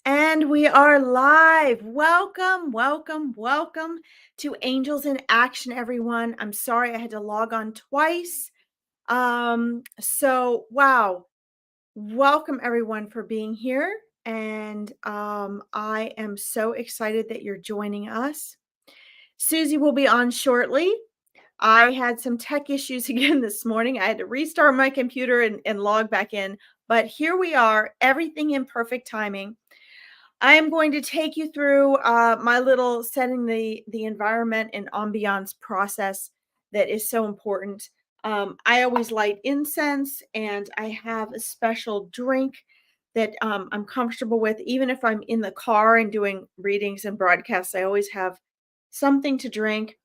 And we are live. Welcome, welcome, welcome to Angels in Action, everyone. I'm sorry I had to log on twice. Wow. Welcome everyone for being here. And I am so excited that you're joining us. Susie will be on shortly. I had some tech issues again this morning. I had to restart my computer and log back in. But here we are, everything in perfect timing. I am going to take you through my little setting the environment and ambiance process that is so important. I always light incense, and I have a special drink that I'm comfortable with. Even if I'm in the car and doing readings and broadcasts, I always have something to drink.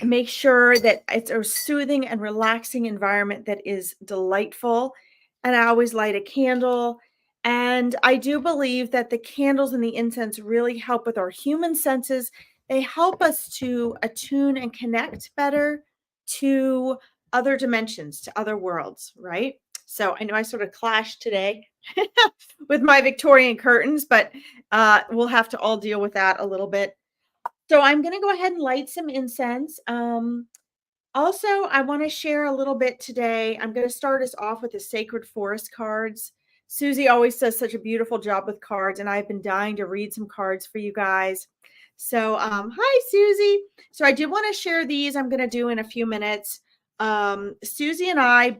Make sure that it's a soothing and relaxing environment that is delightful. And I always light a candle. And I do believe that the candles and the incense really help with our human senses. They help us to attune and connect better to other dimensions, to other worlds, right? So I know I sort of clashed today with my Victorian curtains, but we'll have to all deal with that a little bit. So I'm going to go ahead and light some incense. Also, I want to share a little bit today. I'm going to start us off with the Sacred Forest cards. Susie always does such a beautiful job with cards, and I've been dying to read some cards for you guys. So, hi, Susie. So I did want to share these. I'm going to do in a few minutes. Susie and I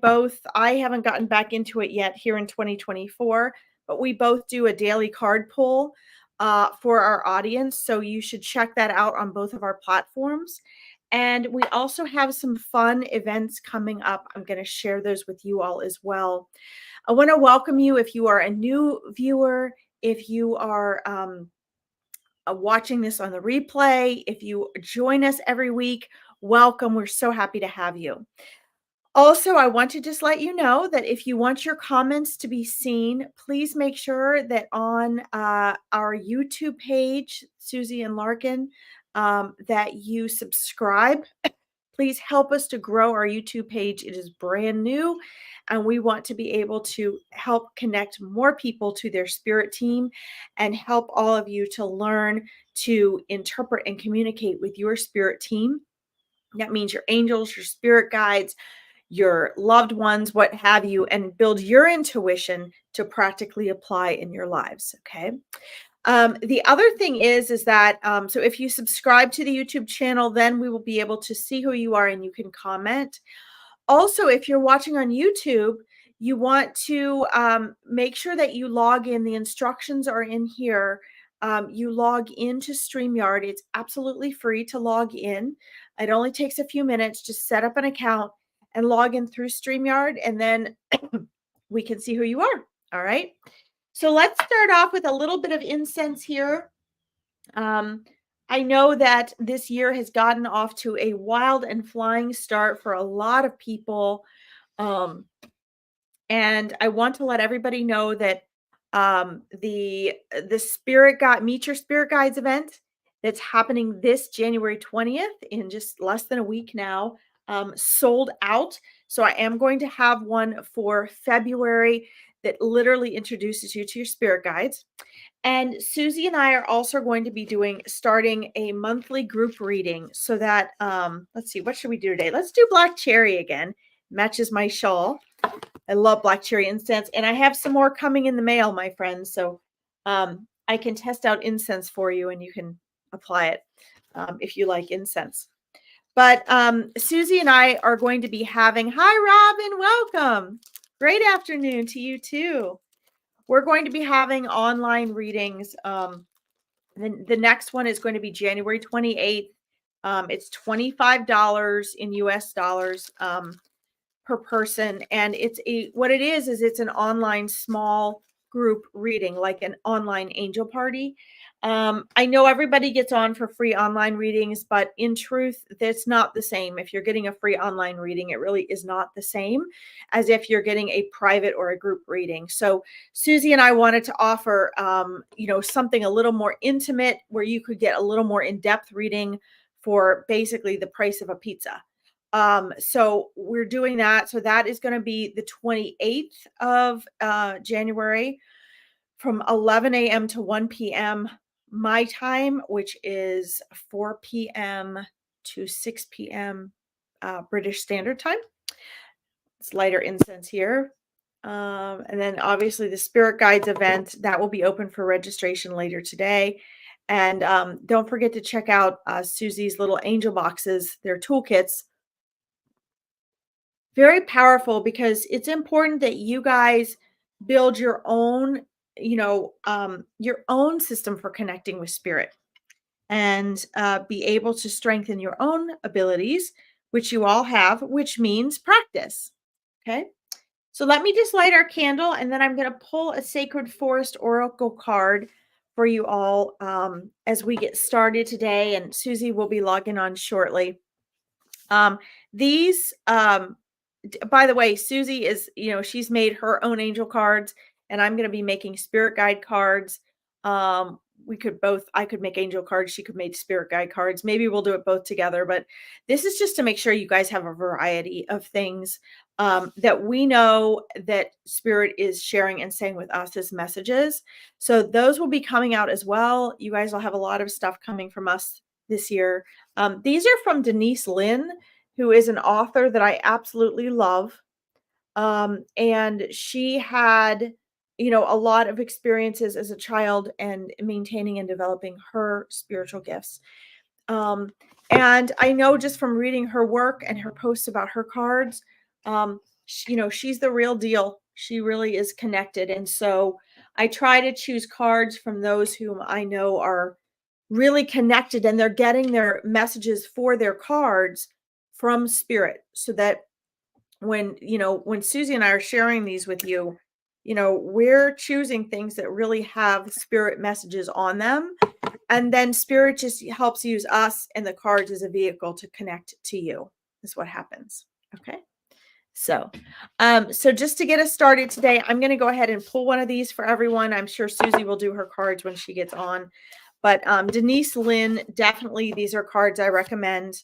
haven't gotten back into it yet here in 2024, but we both do a daily card pull for our audience. So you should check that out on both of our platforms. And we also have some fun events coming up. I'm going to share those with you all as well. I want to welcome you if you are a new viewer, if you are watching this on the replay, if you join us every week, welcome. We're so happy to have you. Also, I want to just let you know that if you want your comments to be seen, please make sure that on our YouTube page, Susie and Larkin, that you subscribe. Please help us to grow our YouTube page. It is brand new, and we want to be able to help connect more people to their spirit team and help all of you to learn to interpret and communicate with your spirit team. That means your angels, your spirit guides, your loved ones, what have you, and build your intuition to practically apply in your lives. Okay. The other thing is that so if you subscribe to the YouTube channel, then we will be able to see who you are and you can comment. Also, if you're watching on YouTube, you want to make sure that you log in. The instructions are in here. You log into StreamYard. It's absolutely free to log in. It only takes a few minutes. Just set up an account and log in through StreamYard, and then we can see who you are. All right. So let's start off with a little bit of incense here. I know that this year has gotten off to a wild and flying start for a lot of people. And I want to let everybody know that the Spirit Guide Meet Your Spirit Guides event that's happening this January 20th in just less than a week now sold out. So I am going to have one for February that literally introduces you to your spirit guides. And Susie and I are also going to be starting a monthly group reading so that, let's see, what should we do today? Let's do Black Cherry again. Matches my shawl. I love Black Cherry incense, and I have some more coming in the mail, my friends. So I can test out incense for you, and you can apply it if you like incense. But Susie and I are going to be having, hi, Robin, welcome. Great afternoon to you too. We're going to be having online readings. The next one is going to be January 28th. It's $25 in US dollars per person. And what it is it's an online small group reading, like an online angel party. I know everybody gets on for free online readings, but in truth, that's not the same. If you're getting a free online reading, it really is not the same as if you're getting a private or a group reading. So Susie and I wanted to offer, something a little more intimate where you could get a little more in-depth reading for basically the price of a pizza. So we're doing that. So that is going to be the 28th of January. from 11 a.m. to 1 p.m. my time, which is 4 p.m. to 6 p.m. British Standard Time. It's lighter incense here. And then obviously the Spirit Guides event that will be open for registration later today. And don't forget to check out Susie's little angel boxes, their toolkits. Very powerful because it's important that you guys build your own, your own system for connecting with spirit and be able to strengthen your own abilities, which you all have, which means practice. Okay. So let me just light our candle and then I'm going to pull a Sacred Forest Oracle card for you all as we get started today. And Susie will be logging on shortly. These, by the way, Susie is, she's made her own angel cards and I'm going to be making spirit guide cards. I could make angel cards. She could make spirit guide cards. Maybe we'll do it both together, but this is just to make sure you guys have a variety of things that we know that spirit is sharing and saying with us as messages. So those will be coming out as well. You guys will have a lot of stuff coming from us this year. These are from Denise Linn, who is an author that I absolutely love. And she had, a lot of experiences as a child and maintaining and developing her spiritual gifts. And I know just from reading her work and her posts about her cards, she's the real deal. She really is connected. And so I try to choose cards from those whom I know are really connected and they're getting their messages for their cards from spirit so that when Susie and I are sharing these with you, we're choosing things that really have spirit messages on them. And then spirit just helps use us and the cards as a vehicle to connect to you is what happens. Okay. So just to get us started today, I'm going to go ahead and pull one of these for everyone. I'm sure Susie will do her cards when she gets on. But Denise Linn, definitely these are cards I recommend.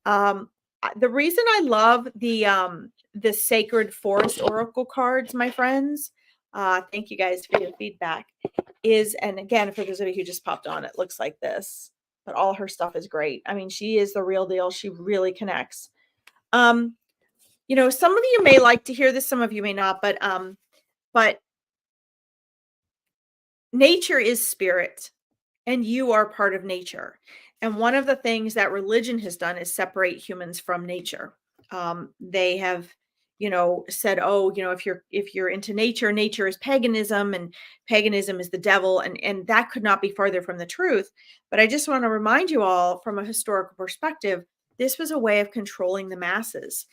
The reason I love the Sacred Forest Oracle cards, my friends, thank you guys for your feedback, and again, for those of you who just popped on, it looks like this, but all her stuff is great. I mean, she is the real deal. She really connects. Some of you may like to hear this, some of you may not, but nature is spirit. And you are part of nature. And one of the things that religion has done is separate humans from nature. They have, said, oh, if you're into nature, nature is paganism and paganism is the devil. And that could not be farther from the truth. But I just want to remind you all from a historical perspective, this was a way of controlling the masses.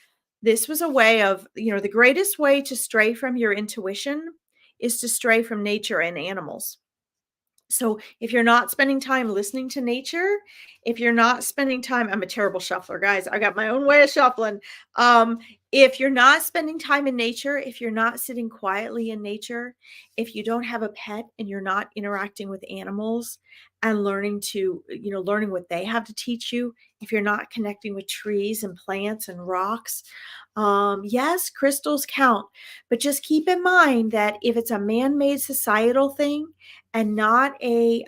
This was a way of, the greatest way to stray from your intuition is to stray from nature and animals. So if you're not spending time listening to nature, if you're not spending time, I'm a terrible shuffler, guys. I got my own way of shuffling. If you're not spending time in nature, if you're not sitting quietly in nature, if you don't have a pet and you're not interacting with animals and learning what they have to teach you, if you're not connecting with trees and plants and rocks, yes, crystals count, but just keep in mind that if it's a man-made societal thing and not a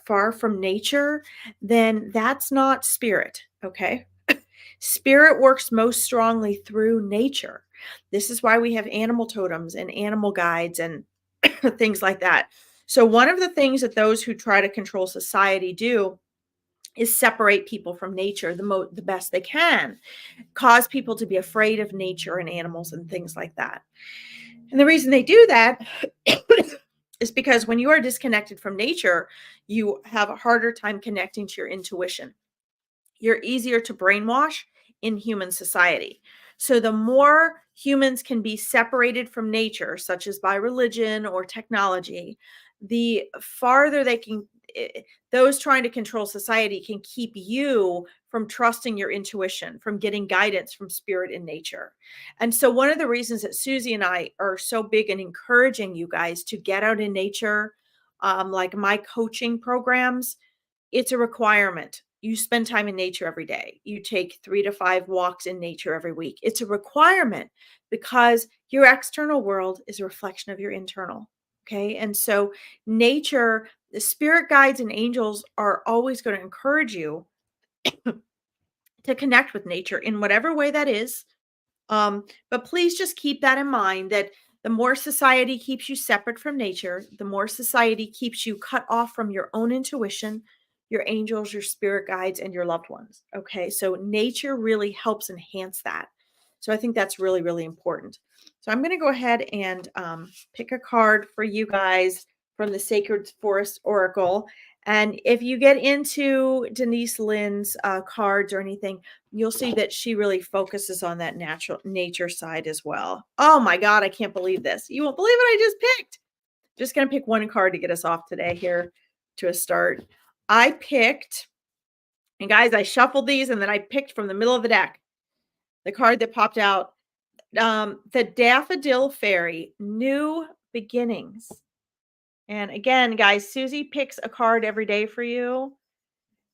far from nature, then that's not spirit. Okay. Spirit works most strongly through nature. This is why we have animal totems and animal guides and things like that. So one of the things that those who try to control society do is separate people from nature the best they can, cause people to be afraid of nature and animals and things like that. And the reason they do that is because when you are disconnected from nature, you have a harder time connecting to your intuition. You're easier to brainwash in human society. So the more humans can be separated from nature, such as by religion or technology, the farther they can, those trying to control society can keep you from trusting your intuition, from getting guidance from spirit and nature. And so one of the reasons that Susie and I are so big in encouraging you guys to get out in nature, like my coaching programs, it's a requirement. You spend time in nature every day. You take 3 to 5 walks in nature every week. It's a requirement because your external world is a reflection of your internal. Okay. And so nature, the spirit guides and angels are always going to encourage you to connect with nature in whatever way that is. But please just keep that in mind that the more society keeps you separate from nature, the more society keeps you cut off from your own intuition, your angels, your spirit guides, and your loved ones. Okay. So nature really helps enhance that. So I think that's really, really important. So I'm going to go ahead and pick a card for you guys from the Sacred Forest Oracle. And if you get into Denise Lynn's cards or anything, you'll see that she really focuses on that natural nature side as well. Oh my God, I can't believe this. You won't believe what I just picked. Just going to pick one card to get us off today here to a start. I picked, and guys, I shuffled these and then I picked from the middle of the deck the card that popped out, the Daffodil Fairy, New Beginnings. And again, guys, Susie picks a card every day for you.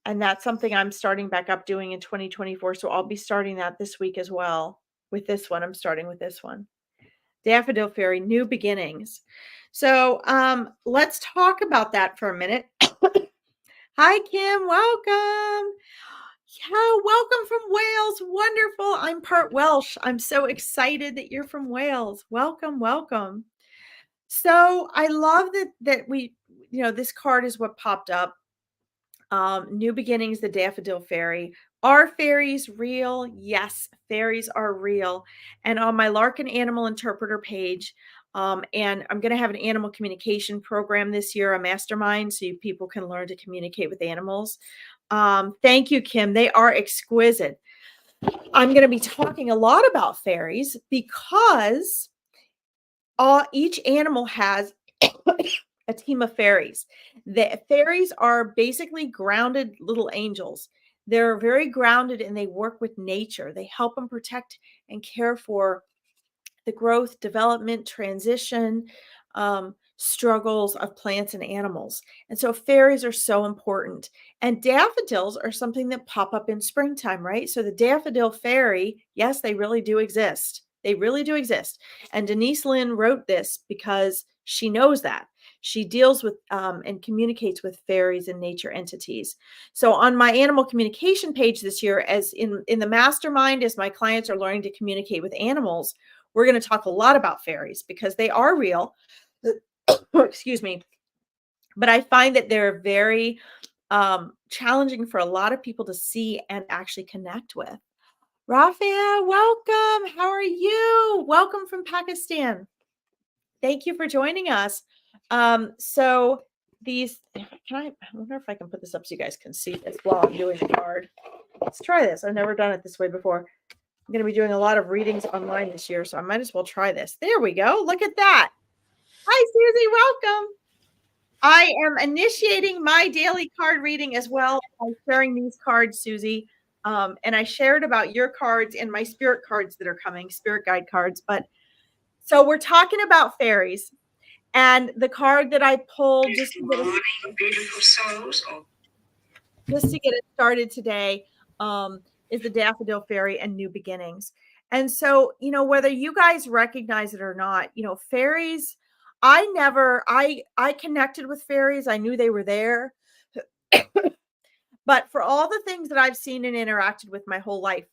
And that's something I'm starting back up doing in 2024. So I'll be starting that this week as well with this one. I'm starting with this one. Daffodil Fairy, New Beginnings. So let's talk about that for a minute. Hi, Kim. Welcome. Yeah, welcome from Wales. Wonderful. I'm part Welsh. I'm so excited that you're from Wales. Welcome, welcome. So I love that we, this card is what popped up. New Beginnings, the Daffodil Fairy. Are fairies real? Yes, fairies are real. And on my Larkin Animal Interpreter page, and I'm going to have an animal communication program this year, a mastermind, so people can learn to communicate with animals. Thank you, Kim. They are exquisite. I'm going to be talking a lot about fairies because each animal has a team of fairies. The fairies are basically grounded little angels. They're very grounded and they work with nature. They help and protect and care for the growth, development, transition, struggles of plants and animals. And so fairies are so important. And daffodils are something that pop up in springtime, right? So the daffodil fairy, yes, they really do exist. They really do exist. And Denise Lynn wrote this because she knows that. She deals with and communicates with fairies and nature entities. So on my animal communication page this year, as in the mastermind, as my clients are learning to communicate with animals, we're going to talk a lot about fairies because they are real. Excuse me. But I find that they're very challenging for a lot of people to see and actually connect with. Rafia, welcome. How are you? Welcome from Pakistan. Thank you for joining us. So these, I wonder if I can put this up so you guys can see this while I'm doing the card. Let's try this. I've never done it this way before. I'm going to be doing a lot of readings online this year, so I might as well try this. There we go. Look at that. Hi, Susie. Welcome. I am initiating my daily card reading as well by sharing these cards, Susie. And I shared about your cards and my spirit cards that are coming, spirit guide cards. But so we're talking about fairies. And the card that I pulled just to get it started today is the Daffodil Fairy and New Beginnings. And so, whether you guys recognize it or not, fairies, I connected with fairies. I knew they were there. But for all the things that I've seen and interacted with my whole life,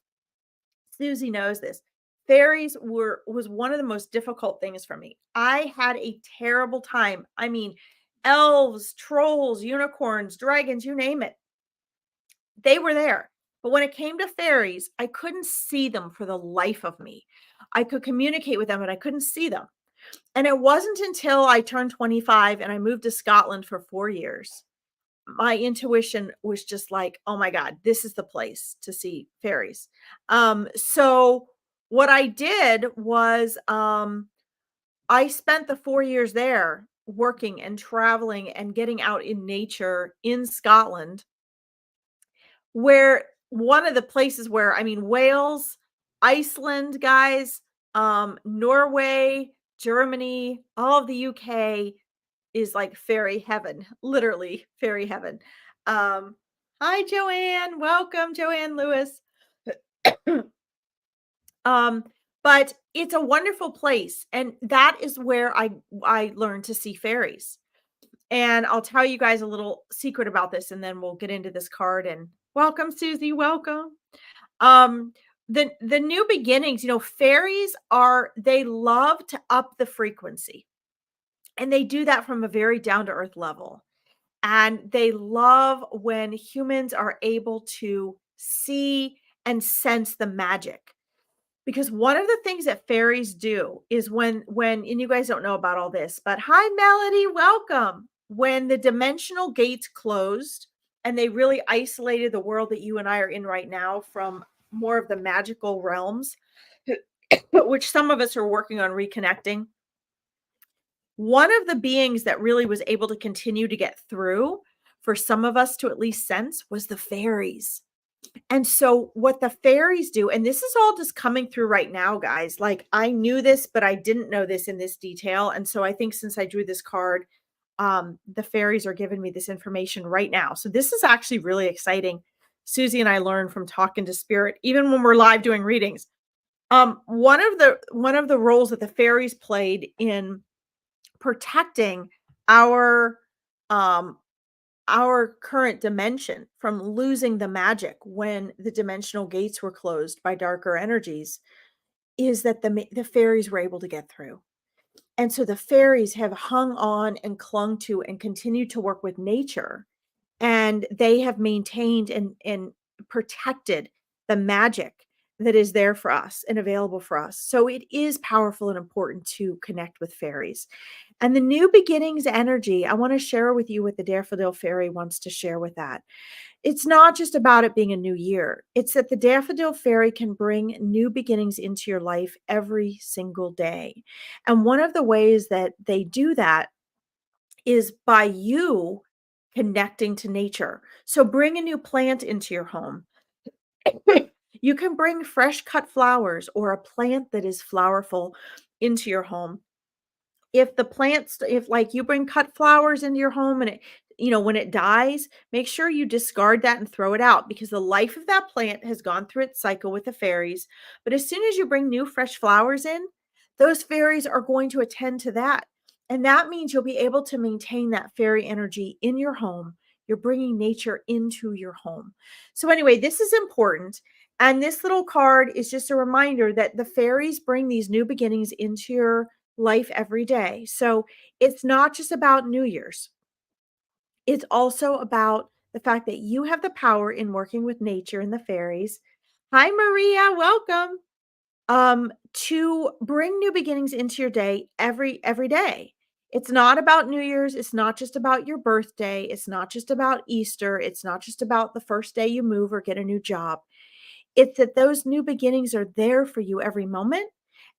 Susie knows this. Fairies was one of the most difficult things for me. I had a terrible time. I mean, elves, trolls, unicorns, dragons, you name it. They were there. But when it came to fairies, I couldn't see them for the life of me. I could communicate with them, but I couldn't see them. And it wasn't until I turned 25 and I moved to Scotland for 4 years. My intuition was just like, oh my God, this is the place to see fairies. So what I did was I spent the 4 years there working and traveling and getting out in nature in Scotland, where one of the places where, I mean, Wales, Iceland, guys, Norway, Germany, all of the UK is like fairy heaven, literally fairy heaven. Hi, Joanne. Welcome, Joanne Lewis. But it's a wonderful place, and that is where I learned to see fairies. And I'll tell you guys a little secret about this, and then we'll get into this card. And welcome, Susie. Welcome. Um, the new beginnings, fairies they love to up the frequency. And they do that from a very down to earth level. And they love when humans are able to see and sense the magic. Because one of the things that fairies do is when and you guys don't know about all this, but hi Melody, welcome. When the dimensional gates closed and they really isolated the world that you and I are in right now from more of the magical realms, which some of us are working on reconnecting. One of the beings that really was able to continue to get through for some of us to at least sense was the fairies. And so what the fairies do, and this is all just coming through right now, guys. Like I knew this, but I didn't know this in this detail. And so I think since I drew this card, the fairies are giving me this information right now. So this is actually really exciting. Susie and I learned from talking to spirit, even when we're live doing readings. One of the roles that the fairies played in protecting our current dimension from losing the magic when the dimensional gates were closed by darker energies is that the fairies were able to get through. And so the fairies have hung on and clung to and continued to work with nature, and they have maintained and protected the magic that is there for us and available for us. So it is powerful and important to connect with fairies. And the new beginnings energy, I want to share with you what the Daffodil Fairy wants to share with that. It's not just about it being a new year. It's that the Daffodil Fairy can bring new beginnings into your life every single day. And one of the ways that they do that is by you connecting to nature. So bring a new plant into your home. You can bring fresh cut flowers or a plant that is flowerful into your home. If like you bring cut flowers into your home and when it dies, make sure you discard that and throw it out, because the life of that plant has gone through its cycle with the fairies. But as soon as you bring new fresh flowers in, those fairies are going to attend to that. And that means you'll be able to maintain that fairy energy in your home. You're bringing nature into your home. So anyway, this is important. And this little card is just a reminder that the fairies bring these new beginnings into your life every day. So it's not just about New Year's. It's also about the fact that you have the power in working with nature and the fairies. Hi, Maria. Welcome. To bring new beginnings into your day every day. It's not about New Year's. It's not just about your birthday. It's not just about Easter. It's not just about the first day you move or get a new job. It's that those new beginnings are there for you every moment.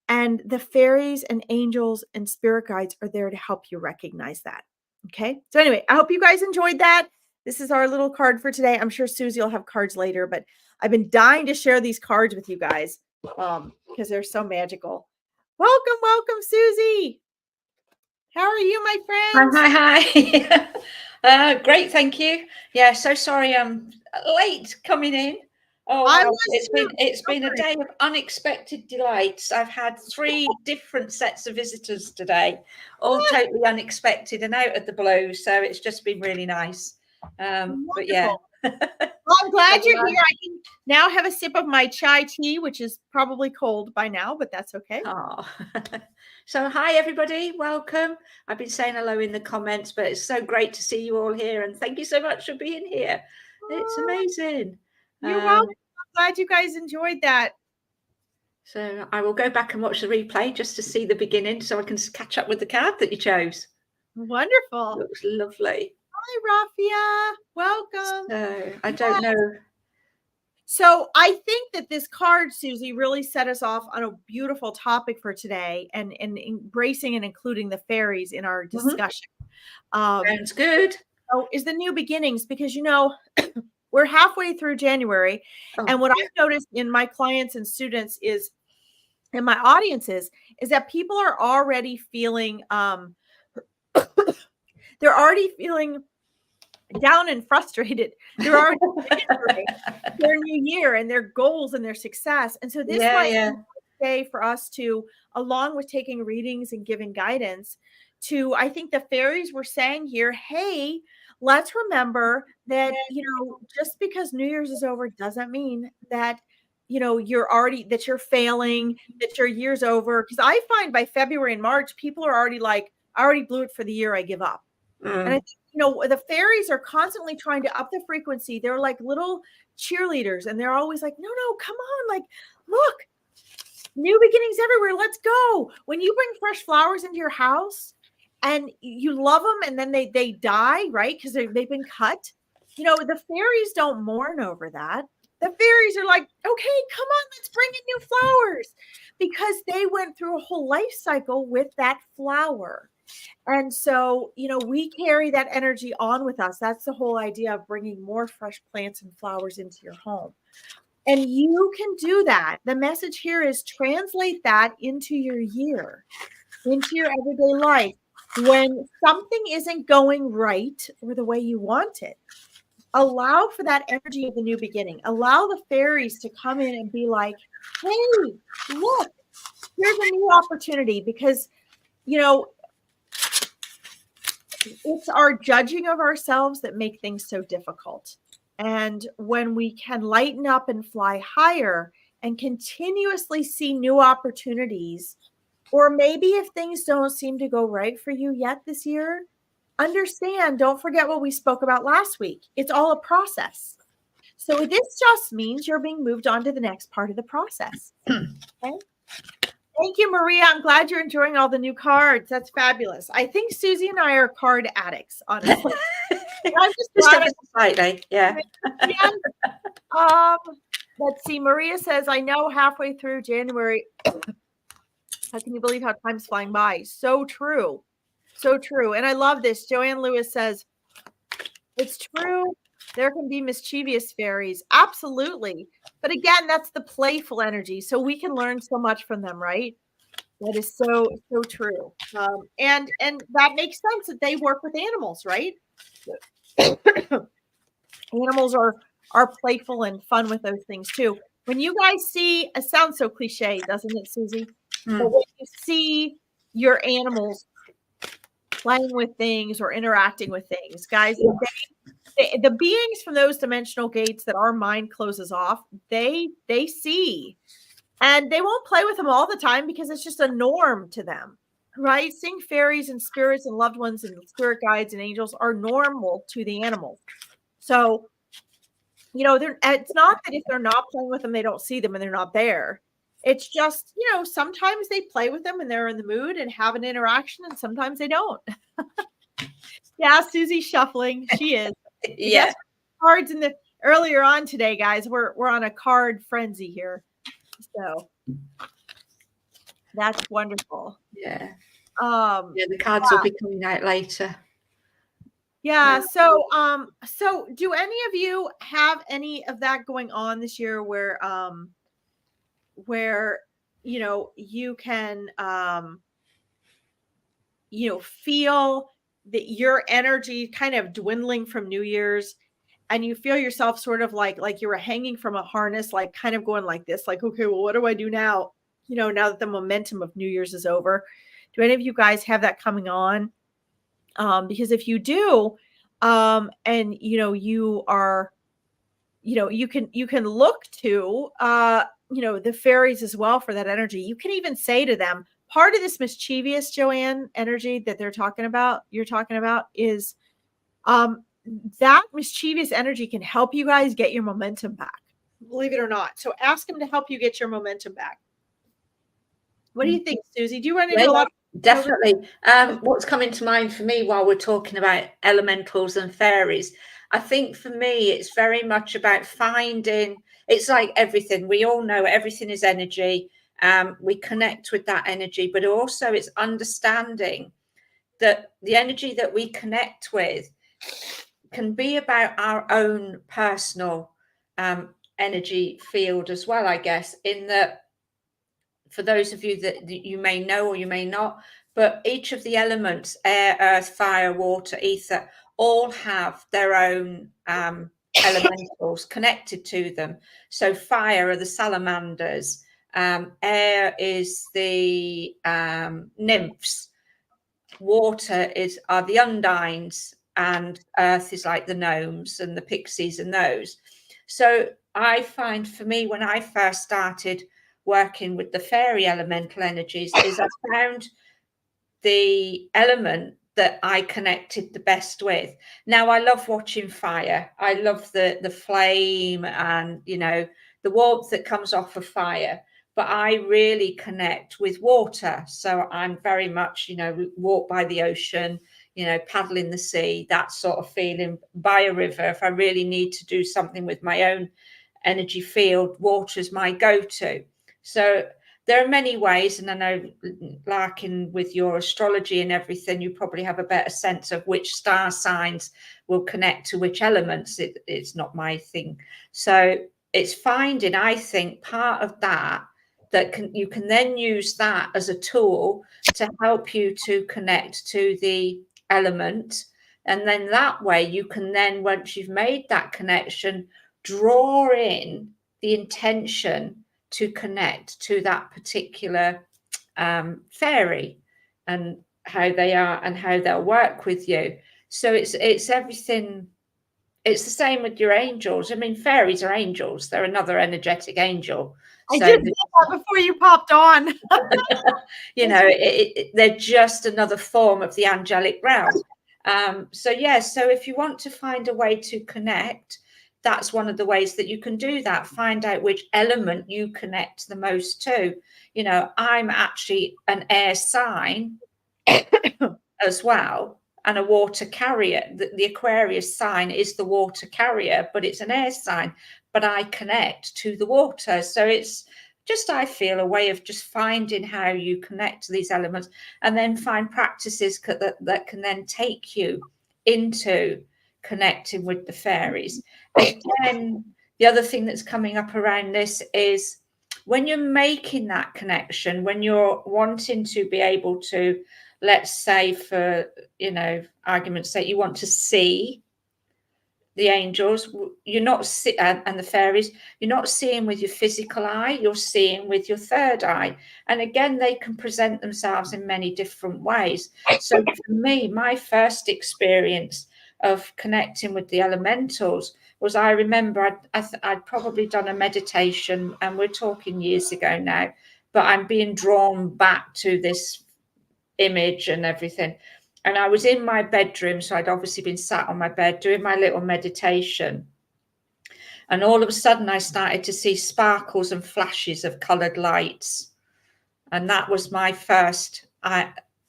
And the fairies and angels and spirit guides are there to help you recognize that. Okay. So anyway, I hope you guys enjoyed that. This is our little card for today. I'm sure Susie will have cards later, but I've been dying to share these cards with you guys because they're so magical. Welcome, Susie. How are you, my friend? Hi. Great, thank you. Yeah, so sorry I'm late coming in. Oh, wow. It's been a day of unexpected delights. I've had 3 different sets of visitors today, all totally unexpected and out of the blue. So it's just been really nice. But yeah. Well, I'm glad you're here. I can now have a sip of my chai tea, which is probably cold by now, but that's okay. Oh. So hi everybody, welcome. I've been saying hello in the comments, but it's so great to see you all here, and thank you so much for being here. It's amazing. You're welcome. I'm glad you guys enjoyed that. So I will go back and watch the replay just to see the beginning so I can catch up with the card that you chose. Wonderful. Looks lovely. Hi, Rafia. Welcome. So I don't know. So I think that this card, Susie, really set us off on a beautiful topic for today, and embracing and including the fairies in our discussion. Sounds good. So is the new beginnings, because we're halfway through January, and what I've noticed in my clients and students is, and my audiences, is that people are already feeling they're already feeling down and frustrated. They're already their new year and their goals and their success. And so this might be day for us to, along with taking readings and giving guidance, to, I think the fairies were saying here, hey, let's remember that, just because New Year's is over doesn't mean that, that you're failing, that your year's over. Because I find by February and March, people are already like, I already blew it for the year, I give up. And I think, the fairies are constantly trying to up the frequency. They're like little cheerleaders, and they're always like, no, come on, like, look, new beginnings everywhere. Let's go. When you bring fresh flowers into your house and you love them, and then they die, right? Because they've been cut. The fairies don't mourn over that. The fairies are like, okay, come on, let's bring in new flowers, because they went through a whole life cycle with that flower. And so, we carry that energy on with us. That's the whole idea of bringing more fresh plants and flowers into your home. And you can do that. The message here is translate that into your year, into your everyday life. When something isn't going right or the way you want it, allow for that energy of the new beginning. Allow the fairies to come in and be like, hey, look, here's a new opportunity. Because, it's our judging of ourselves that make things so difficult. And when we can lighten up and fly higher and continuously see new opportunities, or maybe if things don't seem to go right for you yet this year, understand, don't forget what we spoke about last week. It's all a process. So this just means you're being moved on to the next part of the process. Okay? Thank you, Maria. I'm glad you're enjoying all the new cards. That's fabulous. I think Susie and I are card addicts, honestly. I'm just ever so slightly, yeah. Let's see. Maria says, I know halfway through January. How can you believe how time's flying by? So true. So true. And I love this. Joanne Lewis says, it's true. There can be mischievous fairies. Absolutely. But again, that's the playful energy. So we can learn so much from them, right? That is so true. And that makes sense that they work with animals, right? Animals are playful and fun with those things too. When you guys see, it sounds so cliche, doesn't it, Susie? But when you see your animals playing with things or interacting with things, guys, the beings from those dimensional gates that our mind closes off, they see, and they won't play with them all the time because it's just a norm to them, right? Seeing fairies and spirits and loved ones and spirit guides and angels are normal to the animals. So, it's not that if they're not playing with them, they don't see them and they're not there. It's just, sometimes they play with them and they're in the mood and have an interaction, and sometimes they don't. Yeah, Susie's shuffling. She is. Yeah. Cards in the earlier on today, guys. We're on a card frenzy here. So that's wonderful. Yeah. The cards will be coming out later. Yeah. So do any of you have any of that going on this year where you can feel that your energy kind of dwindling from New Year's, and you feel yourself sort of like you were hanging from a harness, like kind of going like this, like, okay, well, what do I do now? Now that the momentum of New Year's is over. Do any of you guys have that coming on? Because if you do, and you are, you can look to, the fairies as well for that energy. You can even say to them, part of this mischievous, Joanne, energy that you're talking about is, that mischievous energy can help you guys get your momentum back, believe it or not. So ask them to help you get your momentum back. What do you think, Susie? Do you run into a lot? Definitely. What's coming to mind for me while we're talking about elementals and fairies, I think for me, it's very much about finding, it's like everything. We all know everything is energy. We connect with that energy, but also it's understanding that the energy that we connect with can be about our own personal energy field as well, I guess, in that, for those of you that you may know or you may not, but each of the elements, air, earth, fire, water, ether, all have their own elementals connected to them. So fire are the salamanders, Air is the nymphs. Water are the undines, and earth is like the gnomes and the pixies and those. So I find, for me, when I first started working with the fairy elemental energies, is I found the element that I connected the best with. Now, I love watching fire. I love the flame and, you know, the warmth that comes off of fire. But I really connect with water. So I'm very much, you know, walk by the ocean, you know, paddle in the sea, that sort of feeling, by a river. If I really need to do something with my own energy field, water is my go-to. So there are many ways, and I know, like with your astrology and everything, you probably have a better sense of which star signs will connect to which elements. It's not my thing. So it's finding, I think, part of that you can then use that as a tool to help you to connect to the element. And then that way you can then, once you've made that connection, draw in the intention to connect to that particular fairy and how they are and how they'll work with you. So it's everything. It's the same with your angels. I mean, fairies are angels. They're another energetic angel. I did that before you popped on. You know, they're just another form of the angelic realm. So yeah, so if you want to find a way to connect, that's one of the ways that you can do that. Find out which element you connect the most to. You know, I'm actually an air sign as well, and a water carrier. The Aquarius sign is the water carrier, but it's an air sign, but I connect to the water. So it's just, I feel, a way of just finding how you connect to these elements, and then find practices that can then take you into connecting with the fairies. Again, the other thing that's coming up around this is when you're making that connection, when you're wanting to be able to, let's say, for, you know, argument's sake, you want to see the angels, you're not and the fairies, you're not seeing with your physical eye, you're seeing with your third eye. And again, they can present themselves in many different ways. So for me, my first experience of connecting with the elementals was, I remember I'd probably done a meditation, and we're talking years ago now, but I'm being drawn back to this image and everything. And I was in my bedroom, so I'd obviously been sat on my bed doing my little meditation. And all of a sudden, I started to see sparkles and flashes of coloured lights. And that was my first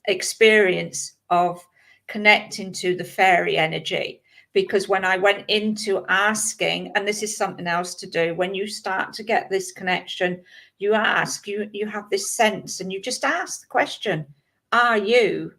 experience of connecting to the fairy energy. Because when I went into asking, and this is something else to do, when you start to get this connection, you ask, you have this sense, and you just ask the question, are you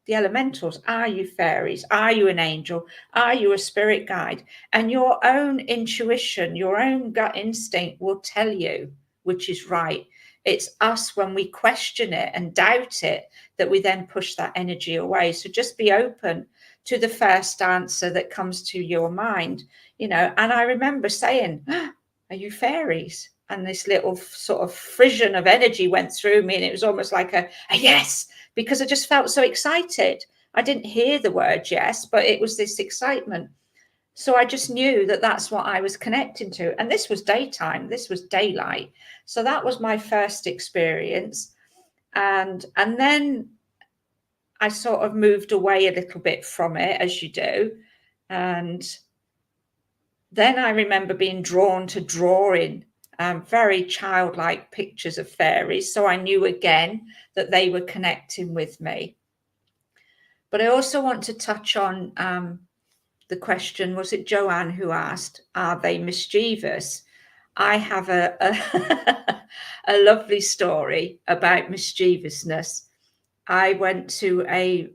the elementals? Are you fairies? Are you an angel? Are you a spirit guide? And your own intuition, your own gut instinct will tell you which is right. It's us, when we question it and doubt it, that we then push that energy away. So just be open to the first answer that comes to your mind, you know. And I remember saying, are you fairies? And this little sort of frisson of energy went through me, and it was almost like a yes, because I just felt so excited. I didn't hear the word yes, but it was this excitement. So I just knew that that's what I was connecting to. And this was daytime, this was daylight. So that was my first experience. And then I sort of moved away a little bit from it, as you do. And then I remember being drawn to drawing very childlike pictures of fairies. So I knew again that they were connecting with me. But I also want to touch on the question, was it Joanne who asked, are they mischievous? I have a lovely story about mischievousness. I went to a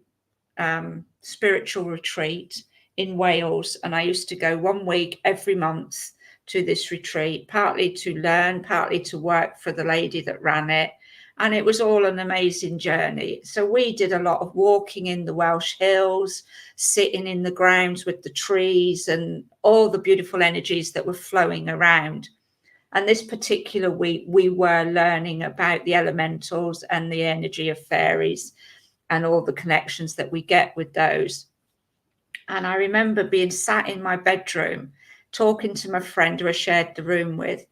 spiritual retreat in Wales, and I used to go 1 week every month to this retreat, partly to learn, partly to work for the lady that ran it. And it was all an amazing journey. So we did a lot of walking in the Welsh hills, sitting in the grounds with the trees and all the beautiful energies that were flowing around. And this particular week, we were learning about the elementals and the energy of fairies and all the connections that we get with those. And I remember being sat in my bedroom talking to my friend who I shared the room with.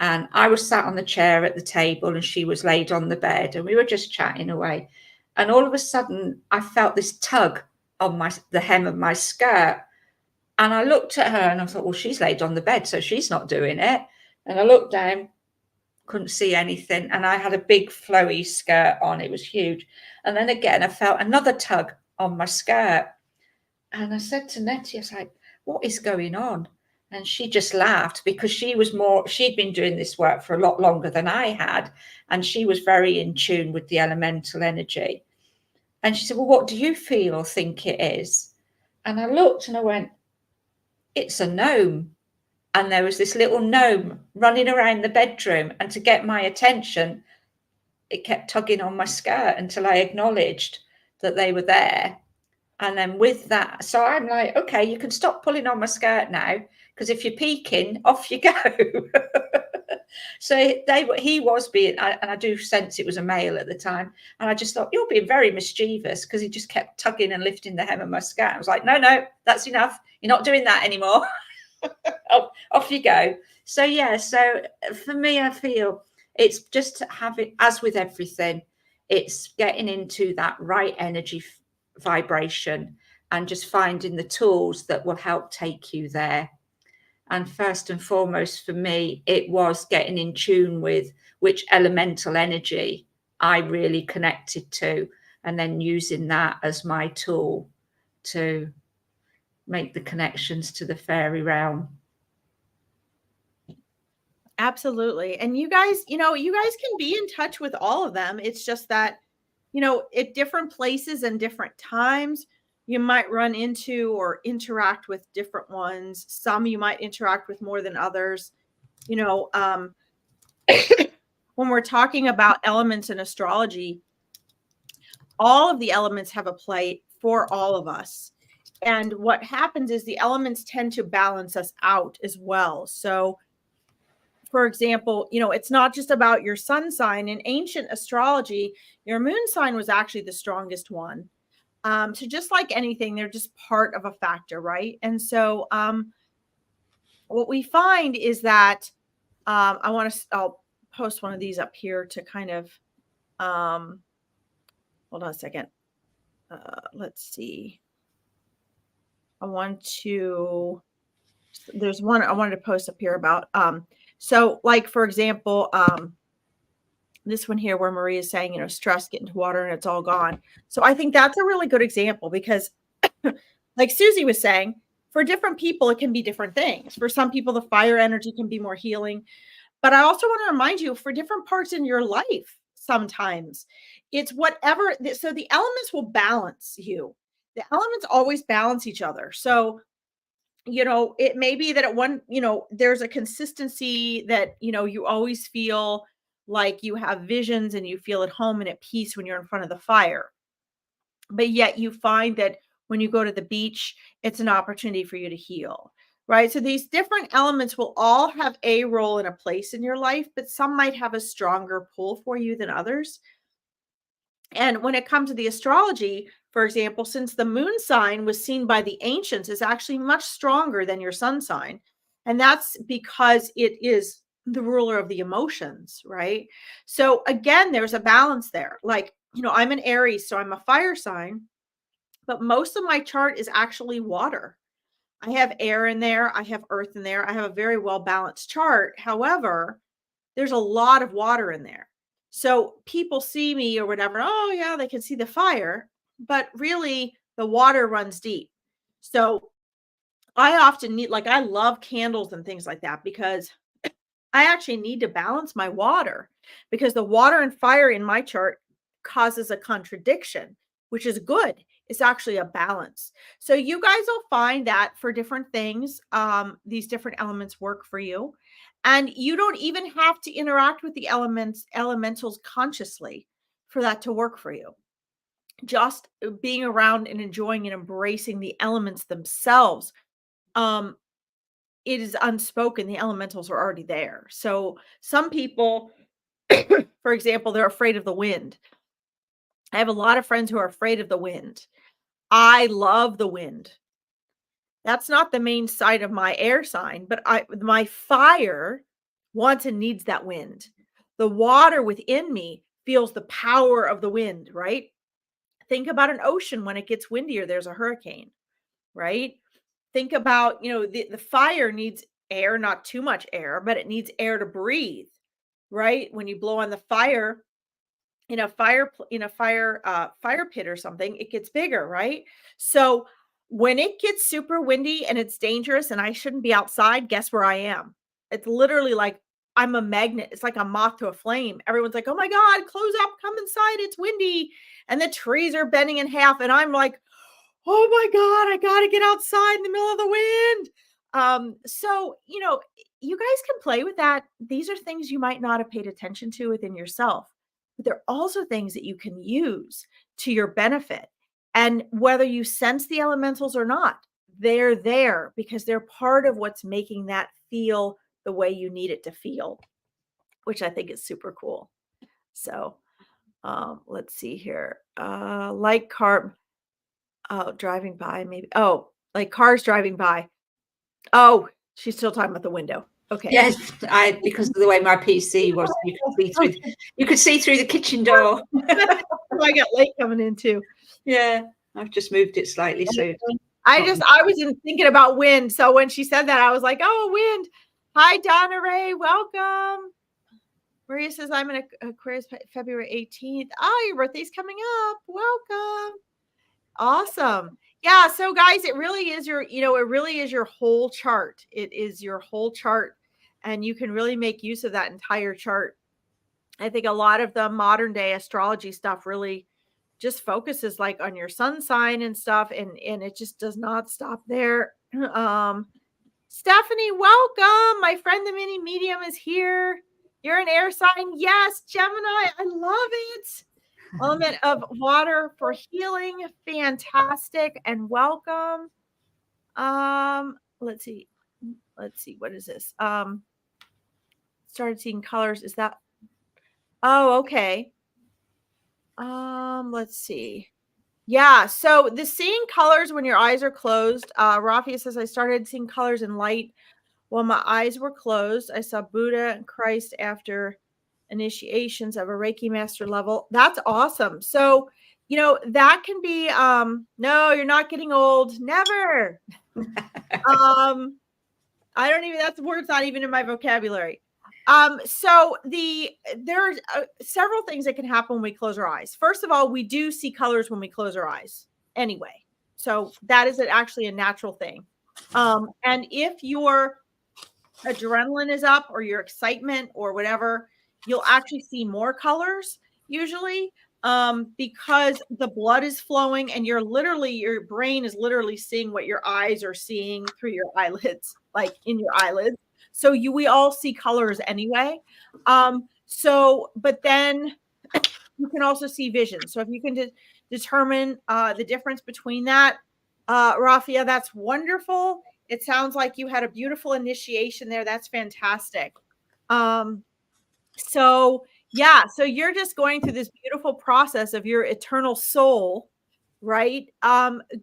And I was sat on the chair at the table and she was laid on the bed, and we were just chatting away. And all of a sudden, I felt this tug on the hem of my skirt. And I looked at her and I thought, well, she's laid on the bed, so she's not doing it. And I looked down, couldn't see anything. And I had a big flowy skirt on. It was huge. And then again, I felt another tug on my skirt. And I said to Nettie, I was like, what is going on? And she just laughed because she'd been doing this work for a lot longer than I had. And she was very in tune with the elemental energy. And she said, well, what do you feel or think it is? And I looked and I went, it's a gnome. And there was this little gnome running around the bedroom. And to get my attention, it kept tugging on my skirt until I acknowledged that they were there. And then with that, so I'm like, okay, you can stop pulling on my skirt now, because if you're peeking, off you go. So he was being, and I do sense it was a male at the time. And I just thought, you're being very mischievous, because he just kept tugging and lifting the hem of my skirt. I was like, no, that's enough. You're not doing that anymore. Off you go. So yeah, so for me, I feel it's just having, as with everything, it's getting into that right energy vibration and just finding the tools that will help take you there. And first and foremost for me, it was getting in tune with which elemental energy I really connected to, and then using that as my tool to make the connections to the fairy realm. Absolutely. And you guys can be in touch with all of them. It's just that, at different places and different times, you might run into or interact with different ones. Some you might interact with more than others. When we're talking about elements in astrology, all of the elements have a play for all of us. And what happens is the elements tend to balance us out as well. So, for example, it's not just about your sun sign. In ancient astrology, your moon sign was actually the strongest one. So just like anything, they're just part of a factor, right? And so what we find is that I'll post one of these up here to kind of, hold on a second. Let's see. There's one I wanted to post up here about, so like, for example, this one here where Marie is saying, stress, get into water and it's all gone. So I think that's a really good example because like Susie was saying, for different people, it can be different things. For some people, the fire energy can be more healing. But I also want to remind you, for different parts in your life, sometimes it's whatever. So the elements will balance you. The elements always balance each other. So it may be that at one, there's a consistency that, you always feel like you have visions and you feel at home and at peace when you're in front of the fire. But yet you find that when you go to the beach, it's an opportunity for you to heal, right? So these different elements will all have a role and a place in your life, but some might have a stronger pull for you than others. And when it comes to the astrology, for example, since the moon sign was seen by the ancients is actually much stronger than your sun sign. And that's because it is the ruler of the emotions, right? So again, there's a balance there. Like, I'm an Aries, so I'm a fire sign, but most of my chart is actually water. I have air in there, I have earth in there, I have a very well balanced chart. However, there's a lot of water in there. So people see me or whatever, oh yeah, they can see the fire, but really the water runs deep. So I often need, like, I love candles and things like that because I actually need to balance my water, because the water and fire in my chart causes a contradiction, which is good. It's actually a balance. So you guys will find that for different things, these different elements work for you. And you don't even have to interact with the elementals consciously for that to work for you. Just being around and enjoying and embracing the elements themselves it is unspoken. The elementals are already there. So some people, for example, they're afraid of the wind. I have a lot of friends who are afraid of the wind. I love the wind. That's not the main side of my air sign, but my fire wants and needs that wind. The water within me feels the power of the wind, right? Think about an ocean when it gets windier, there's a hurricane, right? Think about, the fire needs air, not too much air, but it needs air to breathe, right? When you blow on the fire, fire pit or something, it gets bigger, right? So when it gets super windy and it's dangerous and I shouldn't be outside, guess where I am? It's literally like I'm a magnet. It's like a moth to a flame. Everyone's like, oh my God, close up, come inside, it's windy. And the trees are bending in half. And I'm like, oh my God, I gotta get outside in the middle of the wind. So you guys can play with that. These are things you might not have paid attention to within yourself, but they're also things that you can use to your benefit. And whether you sense the elementals or not, they're there because they're part of what's making that feel the way you need it to feel, which I think is super cool. So let's see here. Like car driving by, maybe. Oh, like cars driving by. Oh, she's still talking about the window. Okay. Yes, because of the way my PC was, you could see through the kitchen door. I got light coming in too. Yeah, I've just moved it slightly. So I was thinking about wind. So when she said that, I was like, oh, wind. Hi, Donna Ray. Welcome. Maria says, I'm in Aquarius February 18th. Oh, your birthday's coming up. Welcome. Awesome. Yeah. So guys, it really is your whole chart. It is your whole chart. And you can really make use of that entire chart. I think a lot of the modern day astrology stuff really just focuses like on your sun sign and stuff. And it just does not stop there. Stephanie, welcome. My friend, the mini medium, is here. You're an air sign. Yes, Gemini. I love it. Element of water for healing. Fantastic. And welcome. Let's see. What is this? Started seeing colors. Is that? Oh, okay. Let's see. Yeah. So the seeing colors when your eyes are closed. Rafia says, I started seeing colors in light while my eyes were closed. I saw Buddha and Christ after initiations of a Reiki master level. That's awesome. So, that can be, no, you're not getting old. Never. That word's not even in my vocabulary. So there's several things that can happen when we close our eyes. First of all, we do see colors when we close our eyes anyway. So that is actually a natural thing. And if your adrenaline is up or your excitement or whatever, you'll actually see more colors usually, because the blood is flowing and your brain is literally seeing what your eyes are seeing through your eyelids, like in your eyelids. So we all see colors anyway. But then you can also see vision. So if you can determine the difference between that, Rafia, that's wonderful. It sounds like you had a beautiful initiation there. That's fantastic. So you're just going through this beautiful process of your eternal soul, right?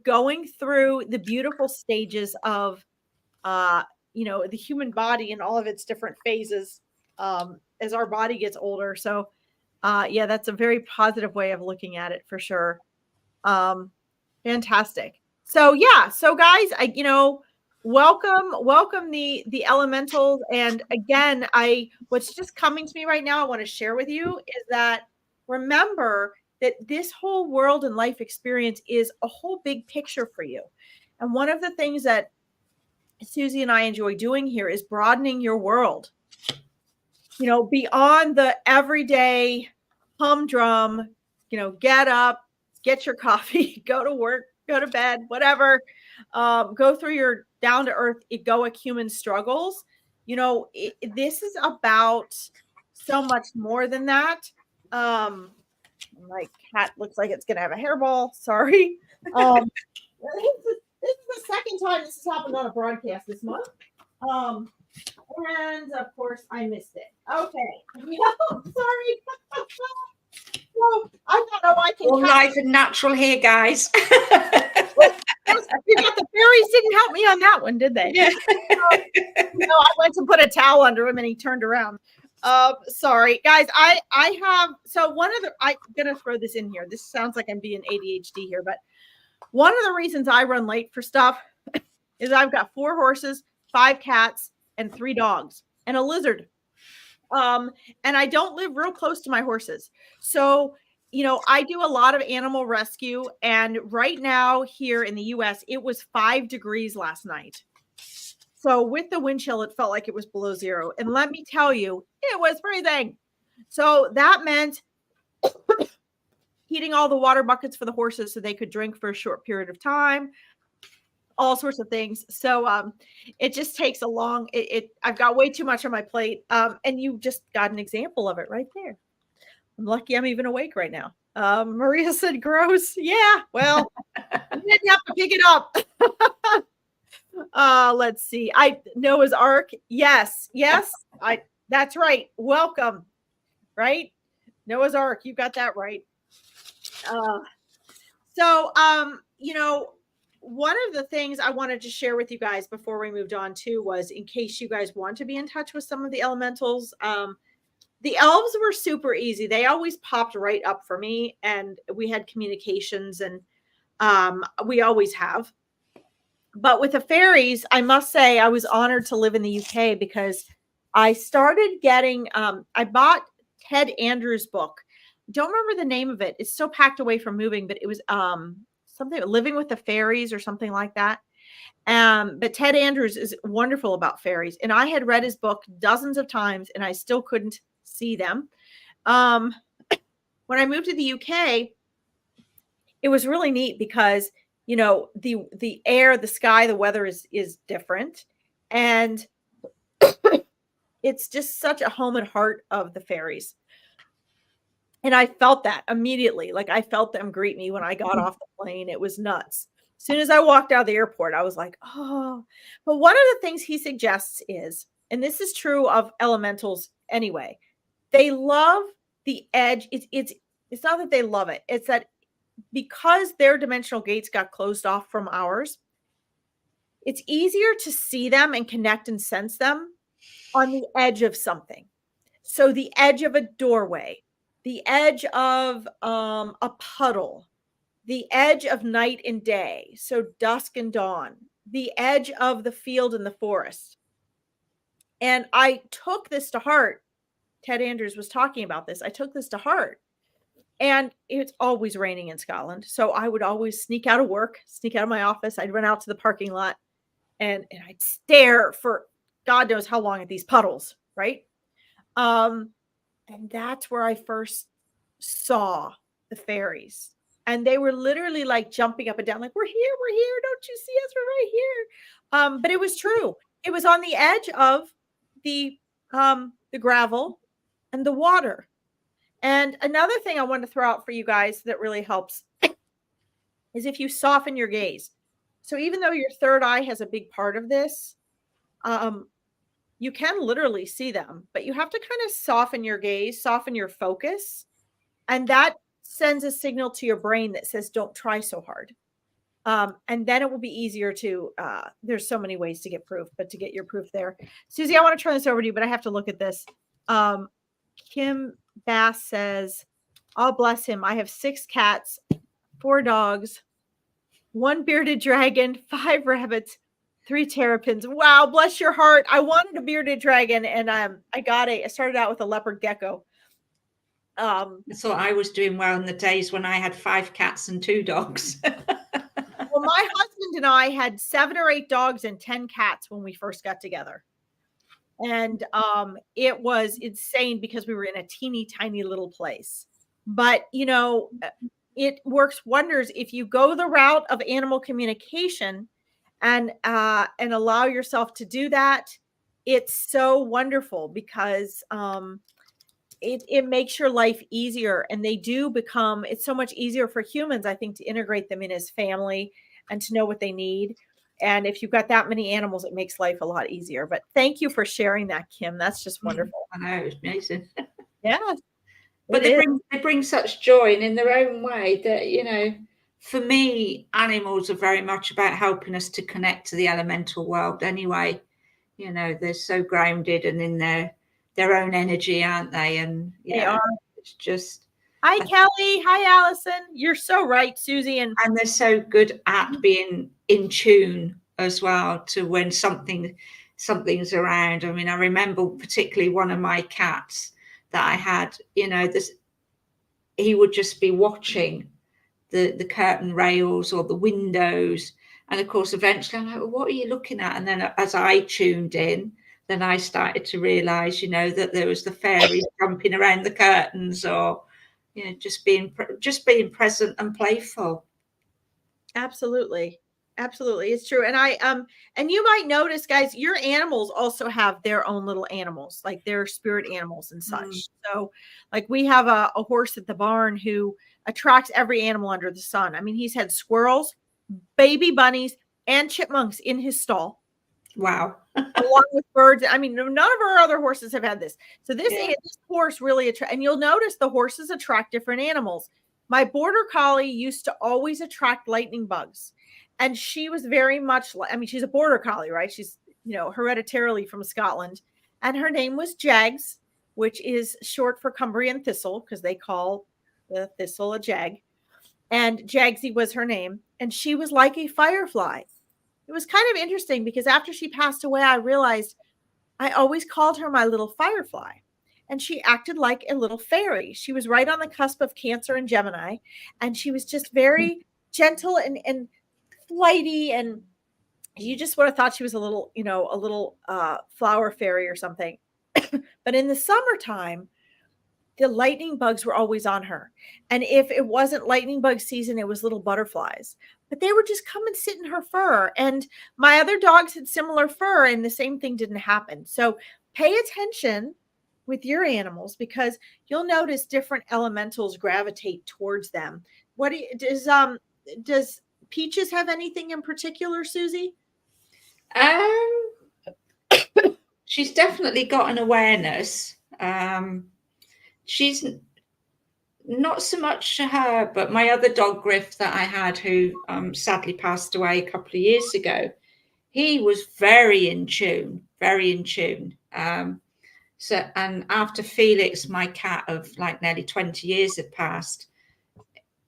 Going through the beautiful stages of, the human body and all of its different phases, as our body gets older. So, that's a very positive way of looking at it for sure. Fantastic. So guys, welcome the elementals. And again, what's just coming to me right now, I want to share with you is that remember that this whole world and life experience is a whole big picture for you. And one of the things that Susie and I enjoy doing here is broadening your world, beyond the everyday humdrum, get up, get your coffee, go to work, go to bed, whatever, go through your down to earth, egoic human struggles. This is about so much more than that. My cat looks like it's going to have a hairball. Sorry. This is the second time this has happened on a broadcast this month. And of course I missed it. Okay. Sorry. Well, I don't know. I can All live and natural here, guys. You got the fairies didn't help me on that one, did they? Yeah. No, I went to put a towel under him and he turned around. Sorry, guys. I have I'm gonna throw this in here. This sounds like I'm being ADHD here, but one of the reasons I run late for stuff is I've got 4 horses, 5 cats, and 3 dogs, and a lizard. And I don't live real close to my horses. So, I do a lot of animal rescue. And right now here in the US, it was 5 degrees last night. So with the wind chill, it felt like it was below 0. And let me tell you, it was freezing. So that meant heating all the water buckets for the horses so they could drink for a short period of time, all sorts of things. So it just takes a long, I've got way too much on my plate. And you just got an example of it right there. I'm lucky I'm even awake right now. Maria said, gross. Yeah, well, you didn't have to pick it up. Let's see. Noah's Ark. Yes. That's right. Welcome. Right? Noah's Ark. You got that right. One of the things I wanted to share with you guys before we moved on to was, in case you guys want to be in touch with some of the elementals, the elves were super easy. They always popped right up for me, and we had communications, and we always have. But with the fairies, I must say I was honored to live in the UK because I started getting, I bought Ted Andrews' book. Don't remember the name of it. It's so packed away from moving, but it was something Living with the Fairies or something like that. But Ted Andrews is wonderful about fairies. And I had read his book dozens of times and I still couldn't see them. When I moved to the UK, it was really neat because, the air, the sky, the weather is different. And it's just such a home and heart of the fairies. And I felt that immediately. Like I felt them greet me when I got off the plane. It was nuts. As soon as I walked out of the airport, I was like, oh. But one of the things he suggests is, and this is true of elementals anyway, they love the edge. It's not that they love it. It's that because their dimensional gates got closed off from ours, it's easier to see them and connect and sense them on the edge of something. So the edge of a doorway, the edge of a puddle, the edge of night and day, so dusk and dawn, the edge of the field and the forest. And I took this to heart. Ted Andrews was talking about this. I took this to heart. And it's always raining in Scotland. So I would always sneak out of work, sneak out of my office. I'd run out to the parking lot and I'd stare for God knows how long at these puddles, right? And that's where I first saw the fairies. And they were literally like jumping up and down, like, we're here. Don't you see us? We're right here. But it was true. It was on the edge of the gravel and the water. And another thing I want to throw out for you guys that really helps is if you soften your gaze. So even though your third eye has a big part of this, you can literally see them, but you have to kind of soften your gaze, soften your focus. And that sends a signal to your brain that says, don't try so hard. And then it will be easier to, there's so many ways to get proof, but to get your proof there. Susie, I want to turn this over to you, but I have to look at this. Kim Bass says, oh, bless him. I have 6 cats, 4 dogs, 1 bearded dragon, 5 rabbits, 3 terrapins. Wow, bless your heart. I wanted a bearded dragon, and I started out with a leopard gecko. I thought I was doing well in the days when I had 5 cats and 2 dogs. Well, my husband and I had 7 or 8 dogs and 10 cats when we first got together. And it was insane because we were in a teeny tiny little place. But, it works wonders if you go the route of animal communication and allow yourself to do that. It's so wonderful because it makes your life easier. And they do become, it's so much easier for humans, I think, to integrate them in as family and to know what they need. And if you've got that many animals, it makes life a lot easier. But thank you for sharing that, Kim. That's just wonderful. I know, it's amazing. Yeah. But they bring such joy, and in their own way that, you know, for me, animals are very much about helping us to connect to the elemental world anyway. You know, they're so grounded and in their own energy, aren't they? And They are. it's just. Hi, Kelly. Hi, Allison. You're so right, Susie. And they're so good at being in tune as well to when something's around. I mean, I remember particularly one of my cats that I had, you know, this, he would just be watching the curtain rails or the windows. And of course, eventually I'm like, well, what are you looking at? And then as I tuned in, then I started to realize, you know, that there was the fairies jumping around the curtains, or, you know, just being present and playful. Absolutely. Absolutely. It's true. And and you might notice, guys, your animals also have their own little animals, like their spirit animals and such. So like we have a horse at the barn who attracts every animal under the sun. I mean, he's had squirrels, baby bunnies, and chipmunks in his stall. Wow. Along with birds. I mean, none of our other horses have had this. So this horse really attracts, and you'll notice the horses attract different animals. My border collie used to always attract lightning bugs. And she was very much like, I mean, she's a border collie, right? She's, you know, hereditarily from Scotland. And her name was Jags, which is short for Cumbrian thistle, because they call the thistle a jag. And Jagsy was her name. And she was like a firefly. It was kind of interesting because after she passed away, I realized I always called her my little firefly. And she acted like a little fairy. She was right on the cusp of Cancer and Gemini. And she was just very gentle and flighty. And you just would have thought she was a little, you know, a little flower fairy or something. But in the summertime, the lightning bugs were always on her. And if it wasn't lightning bug season, it was little butterflies. But they would just come and sit in her fur. And my other dogs had similar fur, and the same thing didn't happen. So pay attention with your animals, because you'll notice different elementals gravitate towards them. What does Peaches have anything in particular, Susie? She's definitely got an awareness. She's not so much her, but my other dog Griff that I had, who sadly passed away a couple of years ago, he was very in tune. So, and after Felix, my cat of like nearly 20 years had passed,